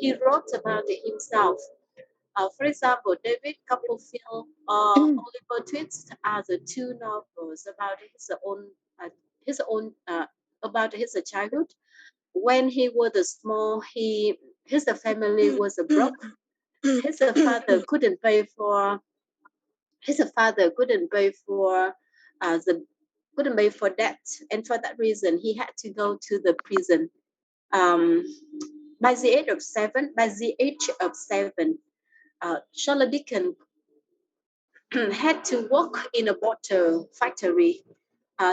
he wrote about it himself. For example, David Copperfield Oliver Twist are the two novels about his own about his childhood. When he was small, his family was broke. His father couldn't pay for the couldn't pay for debt, and for that reason he had to go to the prison. um, by the age of seven, Charlotte Dickens had to work in a bottle factory.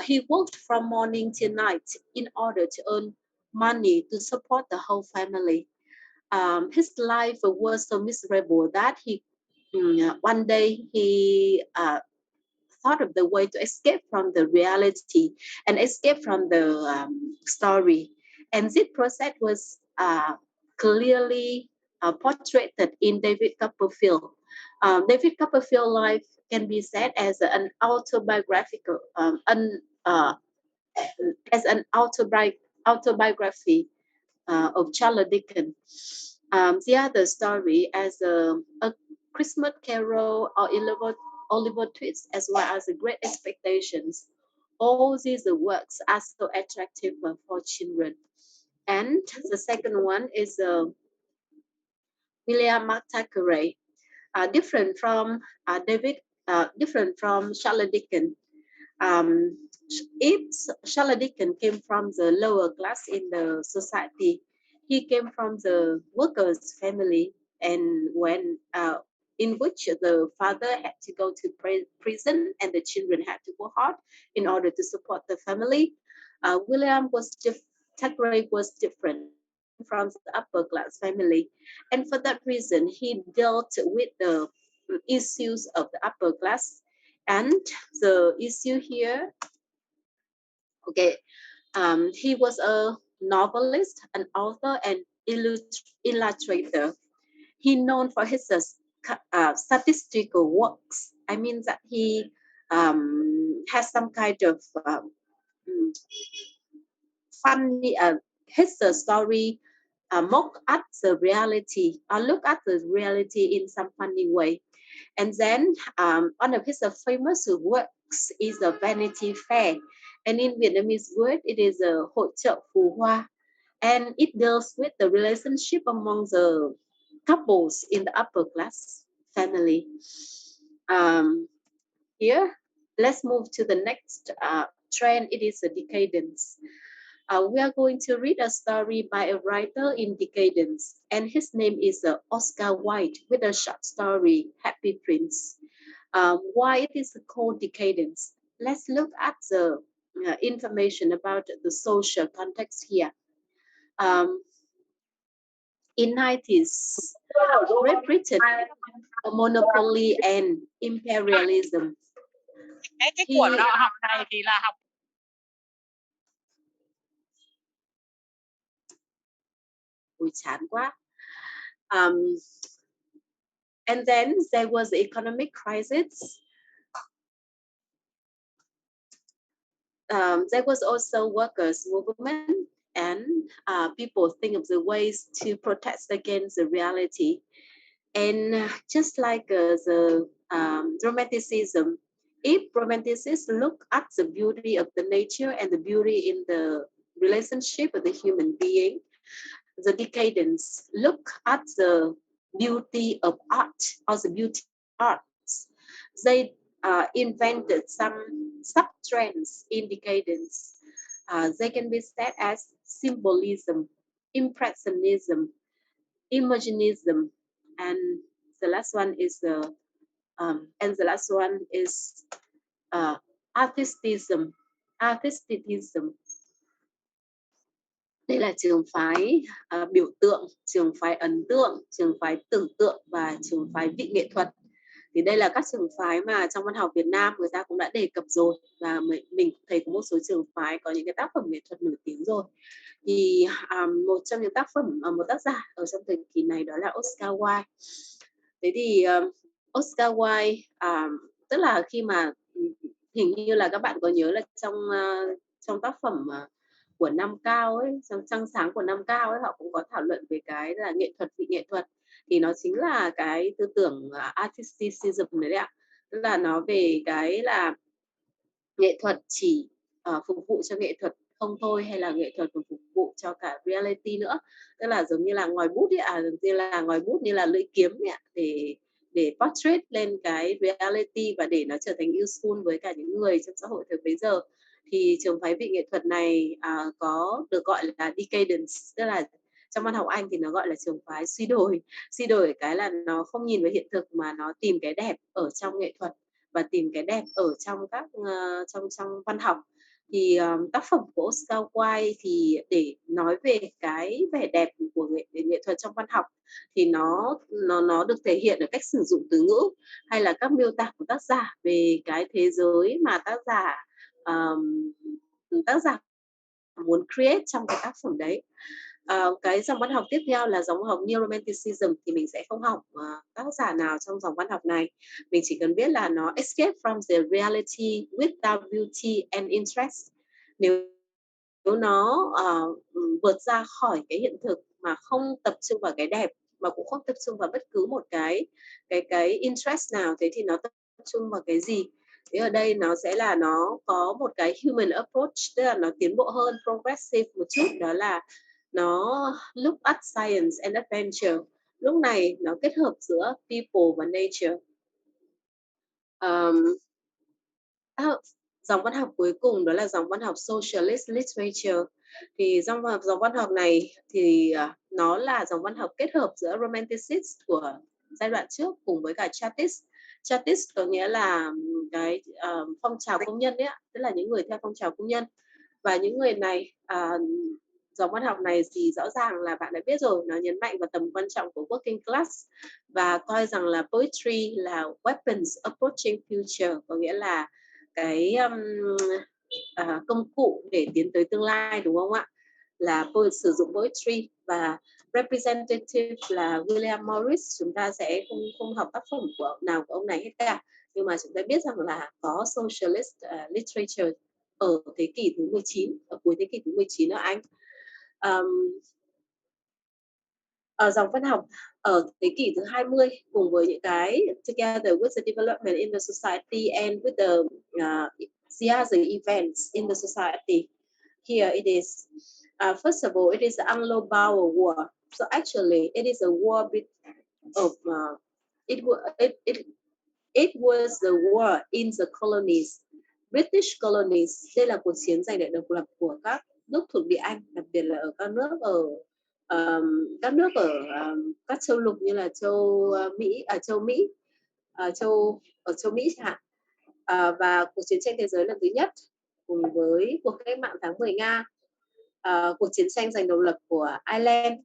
He worked from morning till night in order to earn money to support the whole family. His life was so miserable that one day he thought of the way to escape from the reality and escape from the story. And this process was clearly portrayed in David Copperfield. David Copperfield's life can be said as an autobiographical, as an autobiography of Charles Dickens. The other story as a Christmas Carol or Oliver Twist, as well as the Great Expectations. All these works are so attractive for children. And the second one is William Mark Thackeray, different from different from Charles Dickens. Um, if Charles Dickens came from the lower class in the society, he came from the workers' family, and when in which the father had to go to prison and the children had to work hard in order to support the family. Thackeray was different from the upper class family, and for that reason, he dealt with the issues of the upper class. And the issue here, okay, he was a novelist, an author, and illustrator. He known for his statistical works. I mean that he has some kind of funny his story mock at the reality or look at the reality in some funny way. And then one of his famous works is the Vanity Fair, and in Vietnamese word it is a Hội chợ phù hoa, and it deals with the relationship among the couples in the upper class family. Here, let's move to the next trend. It is the decadence. We are going to read a story by a writer in decadence, and his name is Oscar Wilde, with a short story, Happy Prince. Why it is called decadence? Let's look at the information about the social context here. In 90s, Great Britain, monopoly and imperialism. Cái cuốn đó học này thì là học Ui, chán quá. And then there was the economic crisis. There was also workers' movement, and people think of the ways to protest against the reality. And just like the romanticism, if romanticists look at the beauty of the nature and the beauty in the relationship of the human being, the decadents look at the beauty of art or the beauty of arts. They invented some sub-trends in decadence. They can be said as symbolism, impressionism, imaginism, and the last one is artisticism. Artisticism. Đây là trường phái biểu tượng, trường phái ấn tượng, trường phái tưởng tượng và trường phái vị nghệ thuật. Thì đây là các trường phái mà trong văn học Việt Nam người ta cũng đã đề cập rồi, và mình thấy có một số trường phái có những cái tác phẩm nghệ thuật nổi tiếng rồi. Thì một trong những tác phẩm, một tác giả ở trong thời kỳ này đó là Oscar Wilde. Thế thì Oscar Wilde tức là khi mà hình như là các bạn có nhớ là trong tác phẩm của Nam Cao ấy, trong Trăng Sáng của Nam Cao ấy, họ cũng có thảo luận về cái là nghệ thuật vị nghệ thuật, thì nó chính là cái tư tưởng artisticism đấy ạ. tức là nó về cái là nghệ thuật chỉ phục vụ cho nghệ thuật không thôi, hay là nghệ thuật còn phục vụ cho cả reality nữa, tức là giống như là ngòi bút ấy, giống như là ngòi bút như là lưỡi kiếm ấy ạ, để portrait lên cái reality và để nó trở thành useful với cả những người trong xã hội thời bấy giờ. Thì trường phái vị nghệ thuật này có được gọi là decadence, tức là trong văn học Anh thì nó gọi là trường phái suy đổi cái là nó không nhìn vào hiện thực mà nó tìm cái đẹp ở trong nghệ thuật và tìm cái đẹp ở trong các trong văn học. Thì tác phẩm của Oscar Wilde thì để nói về cái vẻ đẹp của nghệ thuật trong văn học thì nó được thể hiện ở cách sử dụng từ ngữ hay là các miêu tả của tác giả về cái thế giới mà tác giả muốn create trong cái tác phẩm đấy. Cái dòng văn học tiếp theo là dòng văn học Neo Romanticism, thì mình sẽ không học tác giả nào trong dòng văn học này, mình chỉ cần biết là nó escape from the reality without beauty and interest. Nếu nó vượt ra khỏi cái hiện thực mà không tập trung vào cái đẹp, mà cũng không tập trung vào bất cứ một cái interest nào, thế thì nó tập trung vào cái gì? Thế ở đây nó sẽ là nó có một cái human approach, tức là nó tiến bộ hơn, progressive một chút, đó là nó look at science and adventure. Lúc này nó kết hợp giữa people và nature. Dòng văn học cuối cùng đó là dòng văn học socialist literature. Thì dòng văn học này thì nó là dòng văn học kết hợp giữa romanticist của giai đoạn trước cùng với cả Chartist. Chartist có nghĩa là cái phong trào công nhân ấy, tức là những người theo phong trào công nhân. Và những người này, dòng văn học này thì rõ ràng là bạn đã biết rồi, nó nhấn mạnh vào tầm quan trọng của working class và coi rằng là poetry là weapons approaching future, có nghĩa là cái công cụ để tiến tới tương lai, đúng không ạ? Là sử dụng poetry. Và representative là William Morris. Chúng ta sẽ không học tác phẩm nào của ông này hết cả, nhưng mà chúng ta biết rằng là có socialist literature ở thế kỷ thứ 19, ở cuối thế kỷ thứ 19 ở Anh. Ở dòng văn học ở thế kỷ thứ 20 cùng với những cái together with the development in the society and with the other events in the society. Here it is. First of all, it is the Anglo-Boer War. So actually, it is a war of it was the war in the colonies, British colonies. Đây là cuộc chiến giành lại độc lập của các nước thuộc địa Anh, đặc biệt là ở các nước ở các châu lục như là châu Mỹ, châu Mỹ chẳng hạn. Và cuộc chiến tranh thế giới lần thứ nhất cùng với cuộc cách mạng tháng 10 Nga, cuộc chiến tranh giành độc lập của Ireland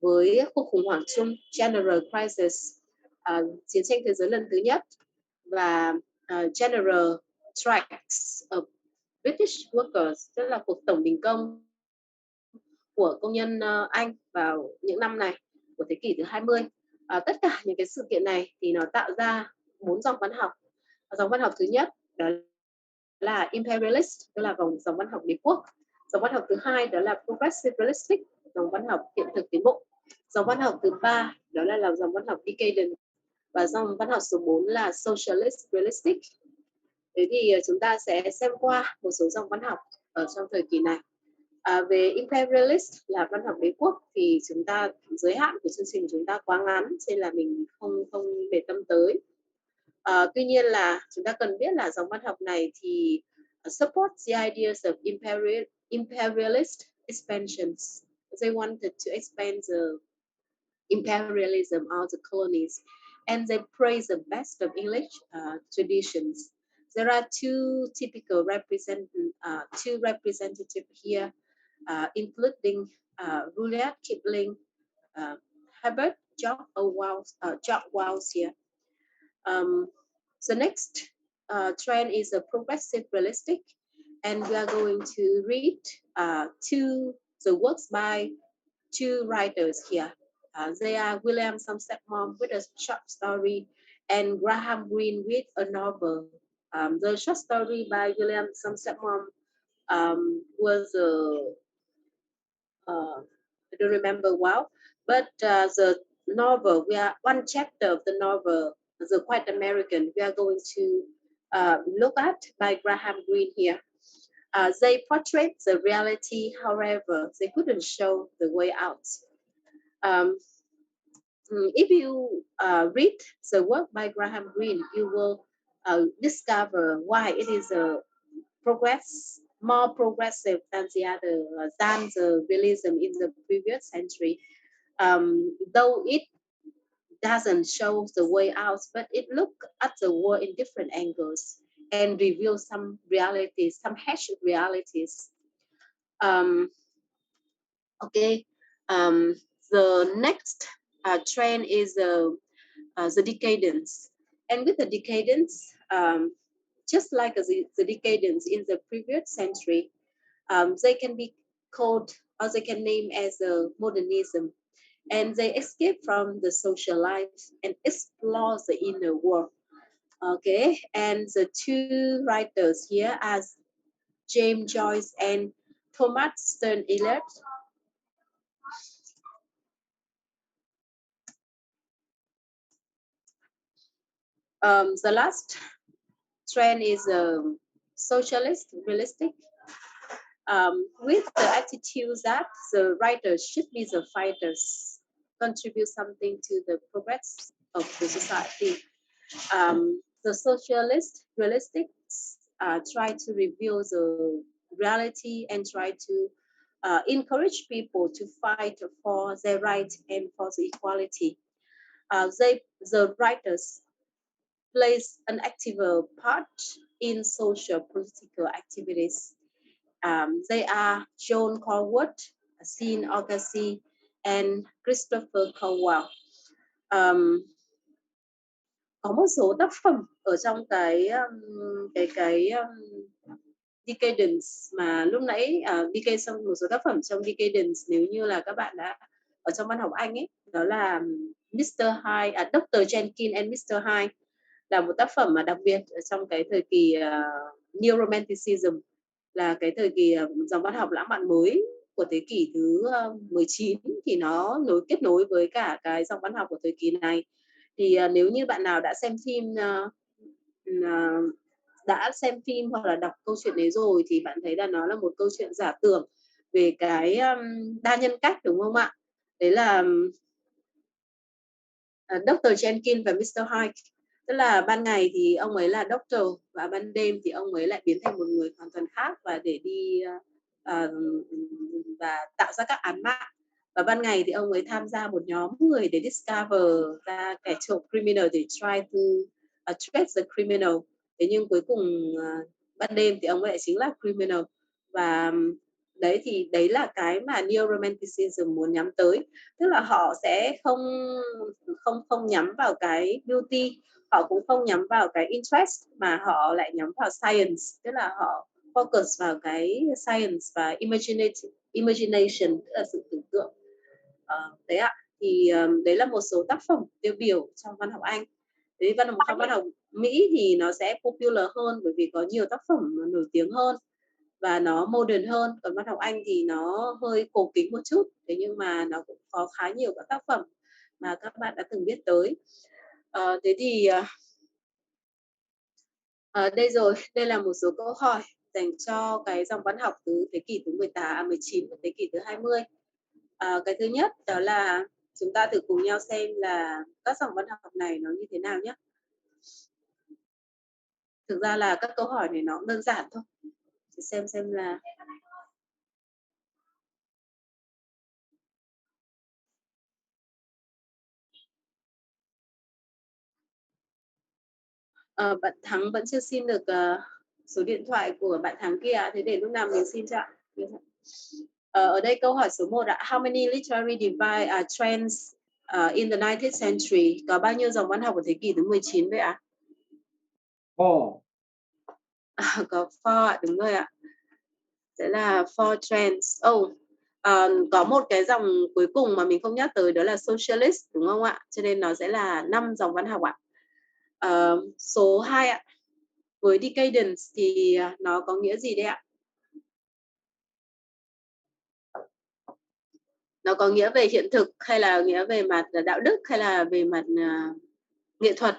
với cuộc khủng hoảng chung General Crisis, chiến tranh thế giới lần thứ nhất và General Strikes of British Workers, tức là cuộc tổng đình công của công nhân Anh vào những năm này của thế kỷ thứ 20. Tất cả những cái sự kiện này thì nó tạo ra 4 dòng văn học. Dòng văn học thứ nhất đó là imperialist, tức là dòng văn học đế quốc. Dòng văn học thứ hai đó là progressive realistic, dòng văn học hiện thực tiến bộ. Dòng văn học thứ ba đó là dòng văn học decadent, và dòng văn học số 4 là socialist realistic. Thế thì chúng ta sẽ xem qua một số dòng văn học ở trong thời kỳ này. Về imperialist là văn học đế quốc thì chúng ta giới hạn của chương trình chúng ta quá ngắn, nên là mình không để tâm tới. Tuy nhiên là chúng ta cần biết là dòng văn học này thì support the ideas of imperialist expansions. They wanted to expand the imperialism of the colonies, and they praise the best of English traditions. There are two representative here, including Rudyard Kipling, Herbert George Wells here. The next trend is a progressive realistic, and we are going to read the works by two writers here. They are William Somerset Maugham with a short story and Graham Greene with a novel. The short story by William Somerset Maugham was I don't remember well, but the novel, one chapter of the novel the Quiet American, we are going to look at by Graham Greene here. They portray the reality, however, they couldn't show the way out. If you read the work by Graham Greene, you will discover why it is a more progressive than the realism in the previous century. Though it doesn't show the way out, but it looks at the world in different angles and reveals some realities, some harsh realities. Okay, the next trend is the decadence, and with the decadence, just like the decadence in the previous century, they can be called or they can name as a modernism, and they escape from the social life and explore the inner world. Okay, and the two writers here are James Joyce and Thomas Stern Eliot. The last trend is socialist realistic, with the attitude that the writers should be the fighters, contribute something to the progress of the society. The socialist realistics try to reveal the reality and try to encourage people to fight for their right and for the equality. The writers plays an active part in social political activities. They are John Cornwood, Sean Agassi, and Christopher Cowell. Có một số tác phẩm ở trong cái Decadence mà lúc nãy xong một số tác phẩm trong Decadence, nếu như là các bạn đã ở trong văn học Anh ấy, đó là Mr. Hyde, Dr. Jenkins and Mr. Hyde, là một tác phẩm mà đặc biệt ở trong cái thời kỳ Neo Romanticism, là cái thời kỳ dòng văn học lãng mạn mới của thế kỷ thứ 19, thì nó kết nối với cả cái dòng văn học của thời kỳ này. Thì nếu như bạn nào đã xem phim hoặc là đọc câu chuyện đấy rồi thì bạn thấy là nó là một câu chuyện giả tưởng về cái đa nhân cách, đúng không ạ? Đấy là Dr. Jenkins và Mr. Hyde. Tức là ban ngày thì ông ấy là doctor và ban đêm thì ông ấy lại biến thành một người hoàn toàn khác và để đi và tạo ra các án mạng. Và ban ngày thì ông ấy tham gia một nhóm người để discover ra kẻ trộm criminal, để try to trace the criminal. Thế nhưng cuối cùng ban đêm thì ông ấy lại chính là criminal. Và đấy là cái mà Neo Romanticism muốn nhắm tới, tức là họ sẽ không nhắm vào cái beauty, họ cũng không nhắm vào cái interest, mà họ lại nhắm vào science, tức là họ focus vào cái science và imagination, tức là sự tưởng tượng. Đấy ạ, thì đấy là một số tác phẩm tiêu biểu trong văn học Anh. Đấy, trong văn học Mỹ thì nó sẽ popular hơn bởi vì có nhiều tác phẩm nổi tiếng hơn và nó modern hơn. Còn văn học Anh thì nó hơi cổ kính một chút, thế nhưng mà nó cũng có khá nhiều các tác phẩm mà các bạn đã từng biết tới. Thế thì đây là một số câu hỏi dành cho cái dòng văn học từ thế kỷ thứ 19 và thế kỷ thứ 20. Cái thứ nhất đó là chúng ta thử cùng nhau xem là các dòng văn học này nó như thế nào nhé. Thực ra là các câu hỏi này nó cũng đơn giản thôi. Chỉ xem là bạn Thắng vẫn chưa xin được số điện thoại của bạn Thắng kia, thế để lúc nào mình xin cho ạ. Ở đây câu hỏi số 1 ạ. How many literary trends in the 19th century? Có bao nhiêu dòng văn học ở thế kỷ thứ 19 vậy ạ? Có 4 ạ, đúng rồi ạ. Sẽ là 4 trends. Có một cái dòng cuối cùng mà mình không nhắc tới, đó là socialist, đúng không ạ? Cho nên nó sẽ là 5 dòng văn học ạ. Số 2 ạ. Với decadence thì nó có nghĩa gì đấy ạ? Nó có nghĩa về hiện thực hay là nghĩa về mặt đạo đức hay là về mặt nghệ thuật?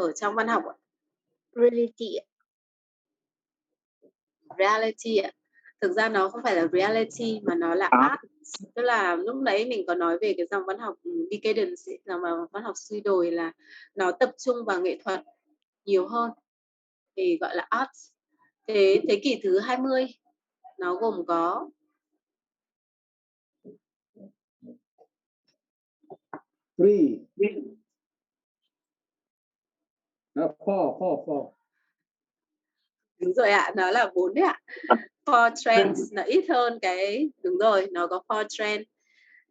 ở trong văn học ạ? Reality ạ. Reality ạ. Thực ra nó không phải là reality mà nó là art. Tức là lúc nãy mình có nói về cái dòng văn học decadence, dòng văn học suy đồi là nó tập trung vào nghệ thuật nhiều hơn thì gọi là art. Thế kỷ thứ 20 nó gồm có 3. Four. đúng rồi ạ, nó là 4 đấy ạ. Four trends nó ít hơn cái, đúng rồi, nó có four trend.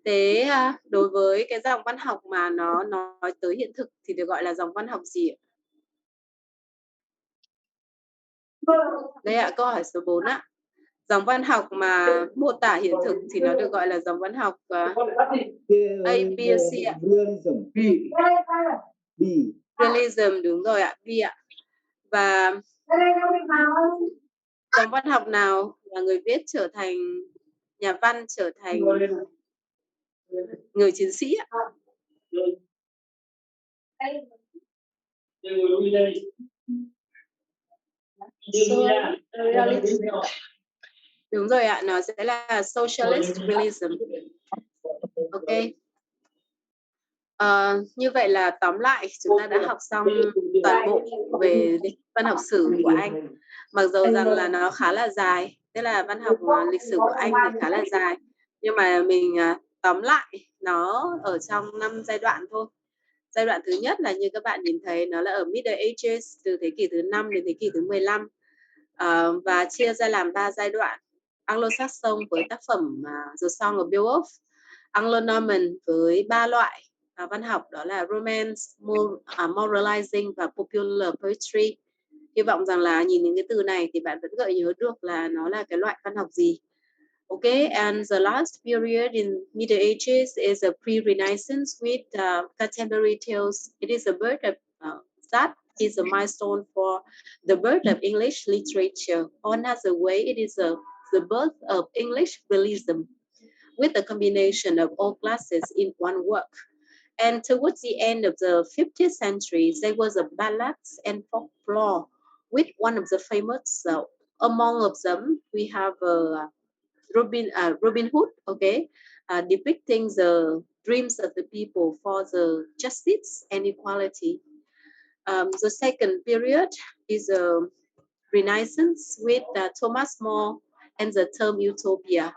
Thế đối với cái dòng văn học mà nó nói tới hiện thực thì được gọi là dòng văn học gì ạ? Đây ạ, câu hỏi số 4 ạ. Dòng văn học mà mô tả hiện thực thì nó được gọi là dòng văn học A, B, C ạ. Realism, đúng rồi ạ, B ạ. Và dòng văn học nào là người viết trở thành nhà văn, trở thành người chiến sĩ ạ? Reality. Đúng rồi ạ, nó sẽ là socialist realism. Ok. Như vậy là tóm lại chúng ta đã học xong toàn bộ về văn học sử của Anh. Mặc dù rằng là nó khá là dài, tức là văn học lịch sử của Anh thì khá là dài, nhưng mà mình tóm lại nó ở trong 5 giai đoạn thôi. Giai đoạn thứ nhất là như các bạn nhìn thấy nó là ở Middle Ages, từ thế kỷ thứ 5 đến thế kỷ thứ 15, và chia ra làm 3 giai đoạn. Anglo-Saxon với tác phẩm The Song of Beowulf, Anglo-Norman với 3 loại văn học, đó là romance, moralizing và popular poetry. Hy vọng rằng là nhìn những cái từ này thì bạn vẫn gợi nhớ được là nó là cái loại văn học gì. Okay, and the last period in Middle Ages is a pre-Renaissance with contemporary tales. It is a birth of that is a milestone for the birth of English literature. Or another way, it is the birth of English realism, with a combination of all classes in one work. And towards the end of the 15th century, there was a ballads and folklore, with one of the famous, among of them, we have Robin Hood, okay, depicting the dreams of the people for the justice and equality. The second period is a Renaissance with Thomas More and the term utopia.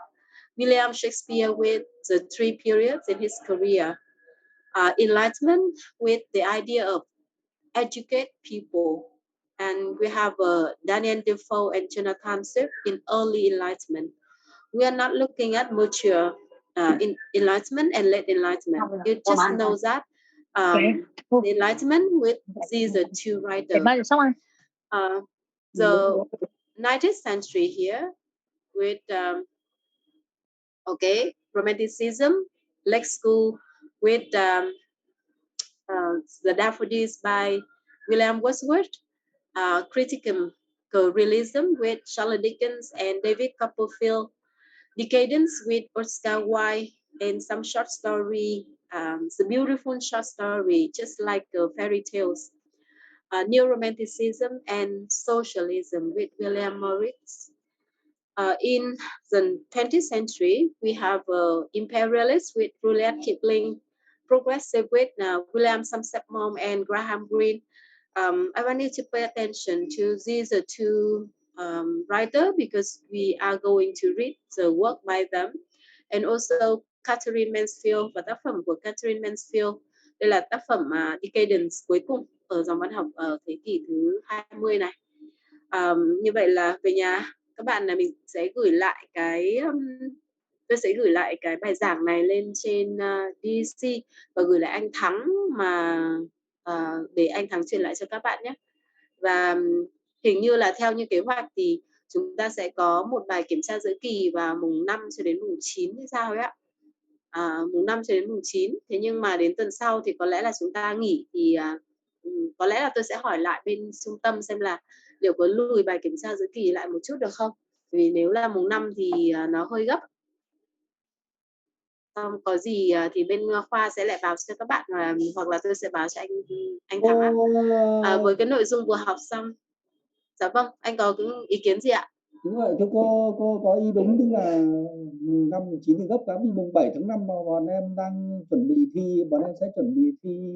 William Shakespeare with the 3 periods in his career. Enlightenment with the idea of educate people. And we have Daniel Defoe and Jonathan Swift in early Enlightenment. We are not looking at mature Enlightenment and late Enlightenment. You just know that the Enlightenment with these two writers. The 19th century here with Romanticism, Lake School with the Daffodils by William Wordsworth, critical realism with Charles Dickens and David Copperfield, decadence with Oscar Wilde, and some short story, the beautiful short story, just like fairy tales. Neo-Romanticism and socialism with William Morris. In the 20th century, we have imperialists with Rudyard Kipling, progressive with William Somerset Maugham and Graham Greene. I want you to pay attention to these two writers because we are going to read the work by them. And also Catherine Mansfield, và tác phẩm của Catherine Mansfield. Đây là tác phẩm Decadence cuối cùng ở dòng văn học ở thế kỷ thứ 20 này. Như vậy là về nhà các bạn là mình sẽ gửi lại tôi sẽ gửi lại cái bài giảng này lên trên DC và gửi lại anh Thắng mà để anh Thắng truyền lại cho các bạn nhé. Và hình như là theo như kế hoạch thì chúng ta sẽ có một bài kiểm tra giữa kỳ vào mùng 5 cho đến mùng 9 hay sao ấy ạ. Mùng 5 cho đến mùng 9. Thế nhưng mà đến tuần sau thì có lẽ là chúng ta nghỉ thì có lẽ là tôi sẽ hỏi lại bên trung tâm xem là liệu có lùi bài kiểm tra giữa kỳ lại một chút được không? Vì nếu là mùng 5 thì nó hơi gấp. Xong có gì thì bên khoa sẽ lại báo cho các bạn hoặc là tôi sẽ báo cho anh Thắng ạ. Cô Với cái nội dung vừa học xong. Dạ vâng, anh có cái ý kiến gì ạ? đúng vậy, thưa cô có ý đúng, tức là năm 9 thì gấp lắm, vì mùng 7 tháng 5 mà bọn em đang chuẩn bị thi, bọn em sẽ chuẩn bị thi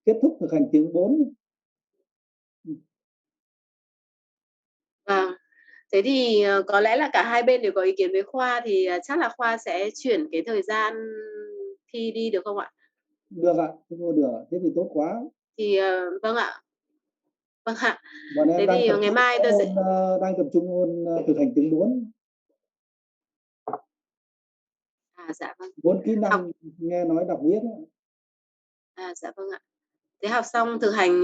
kết thúc thực hành tiếng 4. Vâng. Thế thì có lẽ là cả hai bên đều có ý kiến với Khoa thì chắc là Khoa sẽ chuyển cái thời gian thi đi được không ạ? Được ạ, thưa cô được ạ. Thế thì tốt quá. Thì vâng ạ. Vâng ạ. Bọn em Thế đang thì tập ngày trung mai tôi sẽ đang tập trung ôn thực hành tiếng 4. dạ vâng. 4 kỹ Học năng nghe nói đọc viết ấy. dạ vâng ạ. Thế học xong thực hành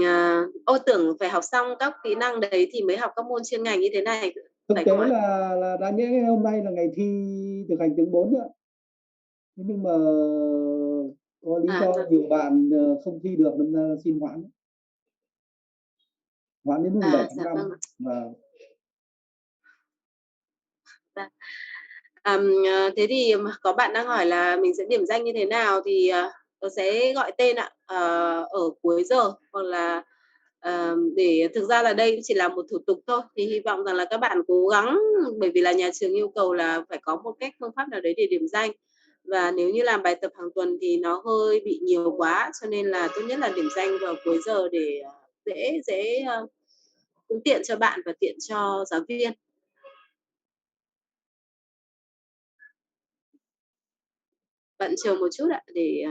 tưởng phải học xong các kỹ năng đấy thì mới học các môn chuyên ngành như thế này Thực phải tế không ạ? là đã nhẽ hôm nay là ngày thi thực hành tiếng 4 nữa. Thế nhưng mà có lý do Vâng. nhiều bạn không thi được nên là xin hoãn đến mùng 7 tháng Dạ 5. vâng ạ. Và Dạ. Thế thì có bạn đang hỏi là mình sẽ điểm danh như thế nào thì tôi sẽ gọi tên ạ ở cuối giờ hoặc là để thực ra là đây cũng chỉ là một thủ tục thôi thì hy vọng rằng là các bạn cố gắng bởi vì là nhà trường yêu cầu là phải có một cách phương pháp nào đấy để điểm danh và nếu như làm bài tập hàng tuần thì nó hơi bị nhiều quá cho nên là tốt nhất là điểm danh vào cuối giờ để dễ cũng tiện cho bạn và tiện cho giáo viên. Bạn chờ một chút ạ để